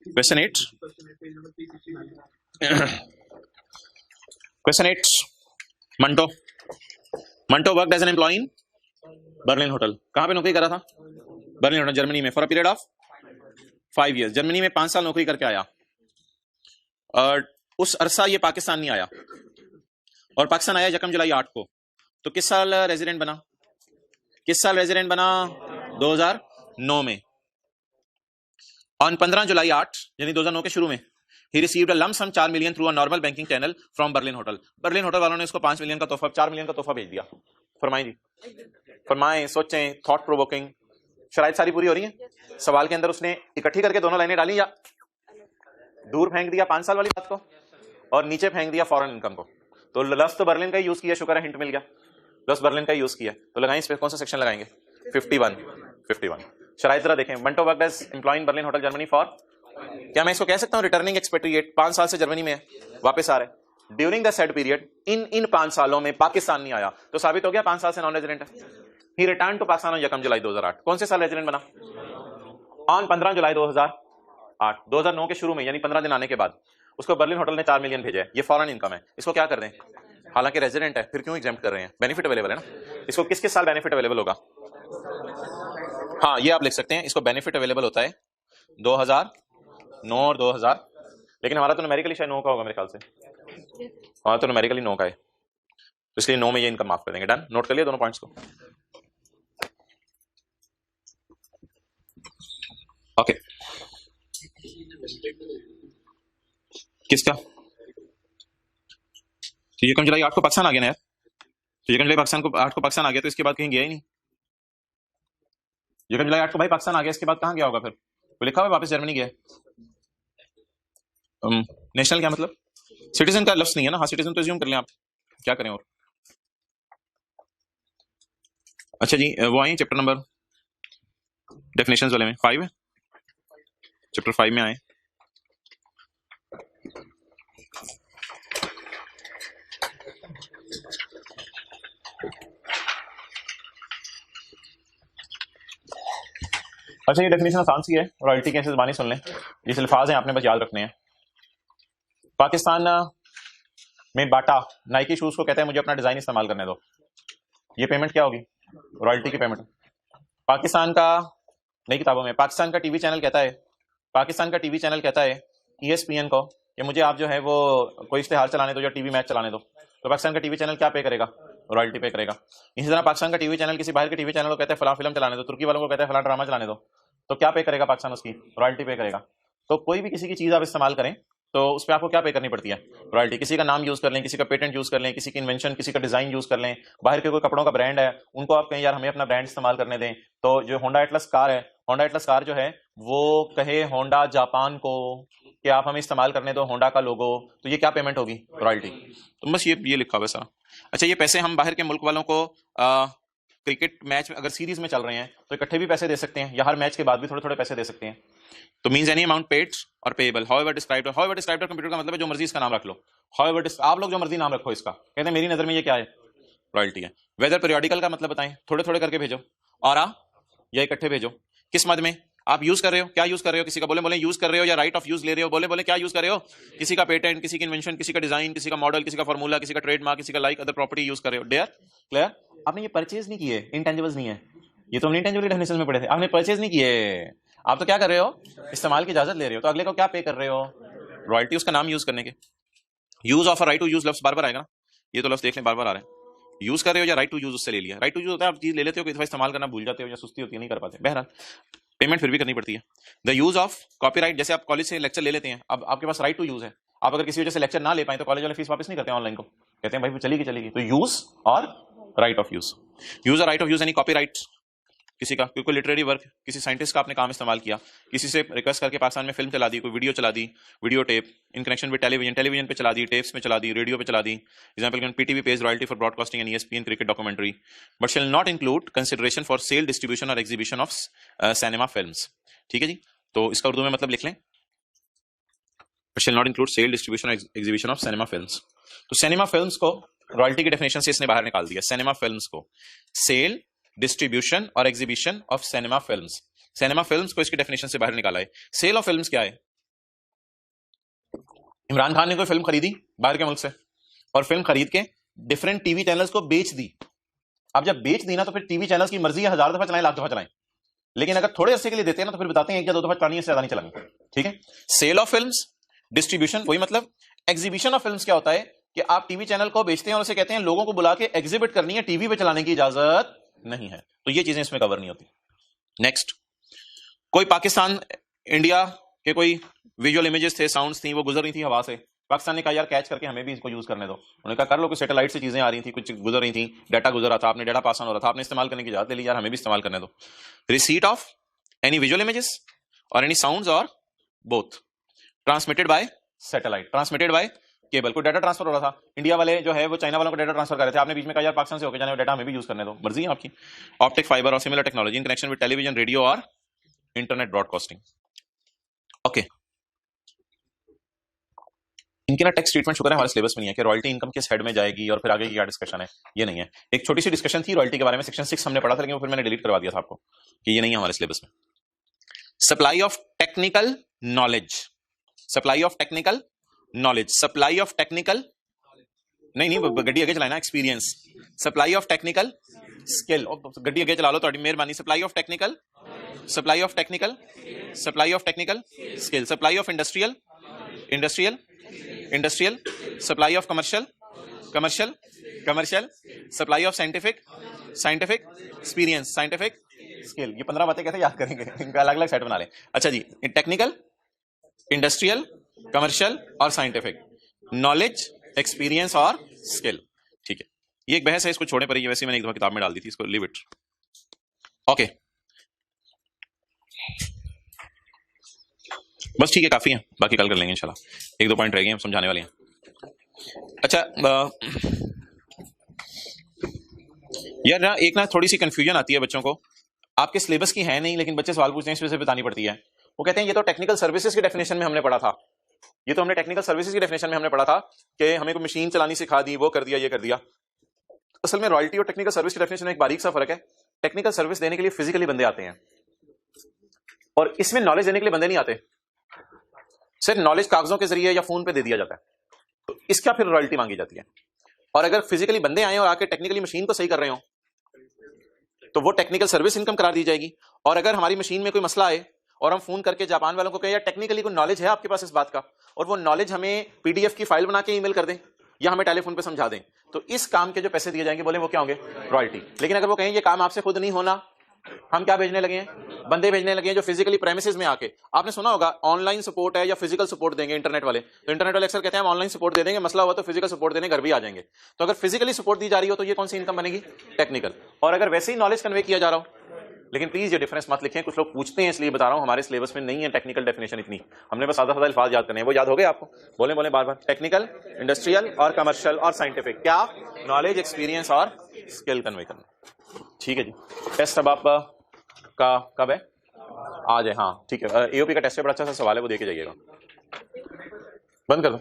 question 8 Manto worked as an employee in Berlin hotel. कहां पे नौकरी करा था? बर्लिन होटल जर्मनी में, for a period of 5 years। Germany में 5 साल नौकरी करके आया और उस अरसा ये पाकिस्तान नहीं आया, और पाकिस्तान आया 1 जुलाई 8 को, तो किस साल रेजिडेंट बना? 2000 2009 में, ऑन 15 जुलाई 8 यानी 2009 के शुरू में, ही received a lump 4 million through a normal banking channel from Berlin hotel. Berlin hotel वालों ने इसको 5 मिलियन का तोहफा, 4 मिलियन का तोहफा भेज दिया। फरमाएं जी, फरमाएं, सोचें, थॉट प्रोवोकिंग, शराइत सारी पूरी हो रही है। सवाल के अंदर उसने इकट्ठी करके दोनों लाइनें डाली या दूर फेंक दिया 5 साल वाली बात को और नीचे फेंक दिया फॉरेन इनकम को? तो लफ्ज तो बर्लिन का यूज किया, शुक्र है हिंट मिल गया, लफ्ज बर्लिन का यूज किया। तो लगाएं इस पे, कौन सा सेक्शन लगाएंगे? 51। शराइत जरा देखें। Manto worked as employee in Berlin hotel Germany for, क्या मैं इसको कह सकता हूं रिटर्निंग एक्सपेट्रिएट, 5 साल से जर्मनी में है, वापस आ रहे हैं। ड्यूरिंग द सेड पीरियड, इन 5 सालों में पाकिस्तान नहीं आया, तो साबित हो गया 5 साल से नॉन रेजिडेंट है। ही रिटर्न टू पाकिस्तान ऑन 1 जुलाई 2008। कौन से साल रेजिडेंट बना? ऑन 15 जुलाई 2008। 2009 के शुरू में यानी 15 दिन आने के बाद उसको बर्लिन होटल ने 4 मिलियन भेजा है। ये फॉरेन इनकम है, इसको क्या कर दें? हालांकि रेजिडेंट है, फिर क्यों एग्जेम्प्ट कर रहे हैं? बेनिफिट अवेलेबल है ना। इसको किस किस साल बेनिफिट अवेलेबल होगा? हाँ, ये आप लिख सकते हैं, इसको बेनिफिट अवेलेबल होता है 2009 और 2000, लेकिन हमारा तो न्यूमेरिकली शायद 9 का होगा मेरे ख्याल से। हमारा तो न्यूमेरिकली 9 का है, तो इसलिए 9 में ये इनकम माफ कर देंगे। डन, नोट कर लिया दोनों पॉइंट्स को। ओके, किसका? तो ये 1 जुलाई 8 को पाकिस्तान आ गया ना यार। तो 1 जुलाई 8 को पाकिस्तान आ गया, तो इसके बाद कहीं गया ही नहीं। 1 जुलाई 8 को भाई पाकिस्तान आ गया, इसके बाद कहां गया होगा फिर? तो लिखा हुआ वापस जर्मनी गया। नेशनल क्या मतलब? सिटीजन का लफ्ज नहीं है ना। हाँ, सिटीजन तो अज्यूम कर लें, आप क्या करें और। अच्छा जी, वो आए चैप्टर नंबर डेफिनेशंस वाले में 5 है, चैप्टर 5 में आए। अच्छा, ये डेफिनेशन आसान सी है, रॉयल्टी के ऐसे ज़बानी सुन लें, ये अल्फाज हैं, आपने बस याद रखने हैं। पाकिस्तान में बाटा नाइकी शूज को कहता है मुझे अपना डिजाइन इस्तेमाल करने दो, ये पेमेंट क्या होगी? रॉयल्टी की पेमेंट। पाकिस्तान का, नई किताबों में, पाकिस्तान का टीवी चैनल कहता है, पाकिस्तान का टीवी चैनल कहता है ESPN को कि मुझे आप जो है वो कोई इश्तेहार चलाने दो या टीवी मैच चलाने दो, तो पाकिस्तान का टीवी चैनल क्या पे करेगा? रॉयल्टी पे करेगा। इसी तरह पाकिस्तान का टीवी चैनल किसी बाहर के टीवी चैनल को कहता है फलां फिल्म चलाने दो, तुर्की वालों को कहता है फलां ड्रामा चलाने दो, तो क्या पे करेगा पाकिस्तान? उसकी रॉयल्टी पे करेगा। तो कोई भी किसी की चीज आप इस्तेमाल करें तो उस पर आपको क्या पे करनी पड़ती है? रॉयल्टी। किसी का नाम यूज कर लें, किसी का पेटेंट यूज कर लें, किसी की इन्वेंशन, किसी का डिजाइन यूज कर लें, बाहर के कोई कपड़ों का ब्रांड है, उनको आप कहें यार हमें अपना ब्रांड इस्तेमाल करने दें, तो जो होंडा एटलस कार है, होंडा एटलस कार जो है वो कहे होंडा जापान को कि आप हमें इस्तेमाल करने दो होंडा का लोगो, तो ये क्या पेमेंट होगी? रॉयल्टी। तो बस ये लिखा हुआ सारा। अच्छा, ये पैसे हम बाहर के मुल्क वालों को क्रिकेट मैच अगर सीरीज में चल रहे हैं तो इकट्ठे भी पैसे दे सकते हैं, या हर मैच के बाद भी थोड़े थोड़े पैसे दे सकते हैं। तो मींस एनी अमाउंट पेड और पेएबल। हाउएवर डिस्क्राइब्ड कंप्यूटर का मतलब है जो मर्जी इसका नाम रख लो। हाउएवर आप लोग जो मर्जी नाम रखो इसका, कहते हैं मेरी नजर में ये क्या है? रॉयल्टी है। वेदर पीरियोडिकल का मतलब बताएं, थोड़े थोड़े करके भेजो और या इकट्ठे भेजो। किस मद में आप यूज कर रहे हो? क्या यूज कर रहे हो? किसी का बोले यूज कर रहे हो या राइट ऑफ यूज ले रहे हो? बोले क्या यूज कर रहे हो? किसी का पेटेंट, किसी की इन्वेंशन, किसी का डिजाइन, किसी का मॉडल, किसी का फॉर्मूला, किसी का ट्रेडमार्क, किसी का लाइक अदर प्रॉपर्टी यूज कर रहे हो। डेयर क्लियर? आपने ये परचेज नहीं किए, इनटेंजिबल्स नहीं है ये, तो हमने इंटेंजिबल डेफिनेशन में पढ़े थे। आपने परचेज नहीं किए, आप तो क्या कर रहे हो? इस्तेमाल की इजाजत ले रहे हो, तो अगले को क्या पे कर रहे हो? रॉयल्टी, उसका नाम यूज करने के। Use of right to use लफ्ज बार बार आएगा ना, ये तो लफ्ज देख लें बार बार आ रहे हैं। यूज कर रहे हो या राइट टू यूज उससे ले लिया। राइट टू यूज होता है आप चीज ले लेते हो, कोई दफा इस्तेमाल करना भूल जाते हो या सुस्ती होती है नहीं कर पाते, बहरहाल पेमेंट फिर भी करनी पड़ती है। द यूज ऑफ कॉपीराइट, जैसे आप कॉलेज से लेक्चर ले लेते हैं, अब आपके पास राइट टू यूज है, आप अगर किसी वजह से लेक्चर ना ले पाए तो कॉलेज वाले फीस वापस नहीं करते ऑनलाइन को, कहते हैं भाई चलेगी। तो यूज और राइट ऑफ यूज, यूज और राइट ऑफ यूज यानी कॉपीराइट किसी का, कोई लिटरेरी वर्क, किसी साइंटिस्ट का आपने काम इस्तेमाल किया, किसी से रिक्वेस्ट करके पाकिस्तान में फिल्म चला दी, कोई वीडियो चला दी, video tape in connection with television पे चला दी, टेप्स में चला दी, रेडियो पे चला दी। Example PTV pays royalty for broadcasting an ESPN cricket documentary but shall not include consideration for sale, distribution or exhibition of cinema films। ठीक है जी, तो इसका उर्दू में मतलब लिख लें, but shall not include sale, distribution or exhibition of cinema films। तो cinema films को रॉयल्टी की डेफिनेशन से इसने बाहर निकाल दिया। सिनेमा फिल्म्स को सेल, डिस्ट्रीब्यूशन और exhibition of cinema films, cinema films को इसकी डेफिनेशन से बाहर निकाला है। सेल ऑफ फिल्म्स क्या है? इमरान खान ने कोई फिल्म खरीदी बाहर के मुल्क से और फिल्म खरीद के डिफरेंट टीवी चैनल्स को बेच दी। अब जब बेच दी ना तो फिर टीवी चैनल्स की मर्जी है 1000 दफा चलाएं, लाख दफा चलाएं, लेकिन अगर थोड़े अरसे के लिए देते हैं ना तो फिर बताते हैं 1 या 2 दफा चलानी है, इससे ज्यादा नहीं चलानी। ठीक है, सेल ऑफ फिल्म्स, डिस्ट्रीब्यूशन वही मतलब। एग्जीबिशन ऑफ फिल्म्स क्या होता है कि आप टीवी चैनल को बेचते हैं और उसे कहते हैं लोगों को बुला के एग्जिबिट करनी है, टीवी पे चलाने की इजाजत नहीं है, तो ये चीजें इसमें कवर नहीं होती। नेक्स्ट, कोई पाकिस्तान इंडिया के कोई विजुअल इमेजेस थे, साउंड्स थी, वो गुजर रही थी हवा से, पाकिस्तान ने कहा यार कैच करके हमें भी इसको यूज करने दो। उन्होंने कहा कर लो, कुछ सैटेलाइट से चीजें आ रही थी, कुछ गुजर रही थी, डाटा गुजर रहा था, आपने डाटा पास ऑन हो रहा था, आपने इस्तेमाल करने की इजाजत ले ली, यार हमें भी इस्तेमाल करने दो। Receipt of any visual images और एनी साउंड्स और both transmitted by satellite, transmitted by cable. कोई डाटा ट्रांसफर हो रहा था, इंडिया वाले जो है वो चाइना वालों को डाटा ट्रांसफर कर रहे थे, आपने बीच में कहा यार पाकिस्तान से होकर जाने डाटा हमें भी यूज करने दो, मर्जी है आपकी। ऑप्टिक फाइबर और similar technology in connection with television, radio और इंटरनेट ब्रॉडकास्टिंग। ओके, इनके ना टेक्स्ट ट्रीटमेंट शुक्र है हमारे सिलेबस में नहीं है कि रॉयल्टी इनकम किस हेड में जाएगी और फिर आगे की क्या डिस्कशन है, ये नहीं है। एक छोटी सी डिस्कशन थी रॉयल्टी के बारे में, सेक्शन 6 हमने पढ़ा था, लेकिन वो फिर मैंने डिलीट करवा दिया था आपको कि ये नहीं है हमारे सिलेबस में। Supply of technical knowledge, supply of technical knowledge, supply of technical नहीं गड्डी आगे चलाना, experience, supply of technical skill, गड्डी आगे चला लो थोड़ी मेहरबानी, supply of technical, supply of technical, supply of technical skill, supply of industrial, industrial, industrial, supply of commercial, commercial, commercial, supply of scientific, scientific experience, scientific skill. ये 15 बातें कैसे याद करेंगे, इनका अलग अलग सेट बना लें। अच्छा जी, टेक्निकल, इंडस्ट्रियल, कमर्शियल और साइंटिफिक, नॉलेज, एक्सपीरियंस और स्किल। ठीक है, ये एक बहस है, इसको छोड़े पर ये वैसे मैंने एक दफा किताब में डाल दी थी, इसको लीव इट। ओके बस ठीक है, काफी है, बाकी कल कर लेंगे इंशाल्लाह। एक दो पॉइंट रह गए हैं समझाने वाले हैं। अच्छा यार ना एक ना थोड़ी सी कंफ्यूजन आती है बच्चों को, आपके सिलेबस की है नहीं लेकिन बच्चे सवाल पूछते हैं, इस वजह से बतानी पड़ती है। वो कहते हैं ये तो टेक्निकल सर्विसेज की डेफिनेशन में हमने पढ़ा था, ये तो हमने टेक्निकल सर्विसेज की डेफिनेशन में हमने पढ़ा था कि हमें कोई मशीन चलानी सिखा दी, वो कर दिया, ये कर दिया। असल में रॉयल्टी और टेक्निकल सर्विस की डेफिनेशन में एक बारीक सा फर्क है। टेक्निकल सर्विस देने के लिए फिजिकली बंदे आते हैं और इसमें नॉलेज देने के लिए बंदे नहीं आते, सिर्फ नॉलेज कागजों के जरिए या फोन पे दे दिया जाता है, तो इसका फिर रॉयल्टी मांगी जाती है। और अगर फिजिकली बंदे आए और आके टेक्निकली मशीन को सही कर रहे हो तो वो टेक्निकल सर्विस इनकम करार दी जाएगी। और अगर हमारी मशीन में कोई मसला आए और हम फोन करके जापान वालों को कहें यार टेक्निकली कोई नॉलेज है आपके पास इस बात का, और वो नॉलेज हमें पीडीएफ की फाइल बना के ईमेल कर दें या हमें टेलीफोन पे समझा दें, तो इस काम के जो पैसे दिए जाएंगे बोले वो क्या होंगे, रॉयल्टी। लेकिन अगर वो कहें ये काम आपसे खुद नहीं होना, हम क्या भेजने लगे हैं, बंदे भेजने लगे हैं जो फिजिकली प्रेमिसेस में आके, आपने सुना होगा ऑनलाइन सपोर्ट है या फिजिकल सपोर्ट देंगे इंटरनेट वाले, तो इंटरनेट वाले अक्सर कहते हैं हम ऑनलाइन सपोर्ट दे देंगे, मसला हुआ तो फिजिकल सपोर्ट देने घर भी आ जाएंगे। तो अगर फिजिकली सपोर्ट दी जा रही हो तो ये कौन सी इनकम बनेगी, टेक्निकल। और अगर वैसे ही नॉलेज कन्वे किया जा रहा हो, लेकिन प्लीज ये डिफरेंस मत लिखें, कुछ लोग पूछते हैं इसलिए बता रहा हूं, हमारे सिलेबस में नहीं है टेक्निकल डेफिनेशन इतनी, हमने बस आधा अल्फाज याद करने हैं, वो याद हो गए आपको, बोले बोले बार बार, टेक्निकल, इंडस्ट्रियल और कमर्शियल और साइंटिफिक, क्या नॉलेज, एक्सपीरियंस और स्किल कन्वे करना। ठीक है जी, टेस्ट अब आपका कब है, आज है, हाँ ठीक है। एओपी का टेस्ट है, बड़ा अच्छा सा सवाल है, वो देके जाइएगा। बंद कर दो।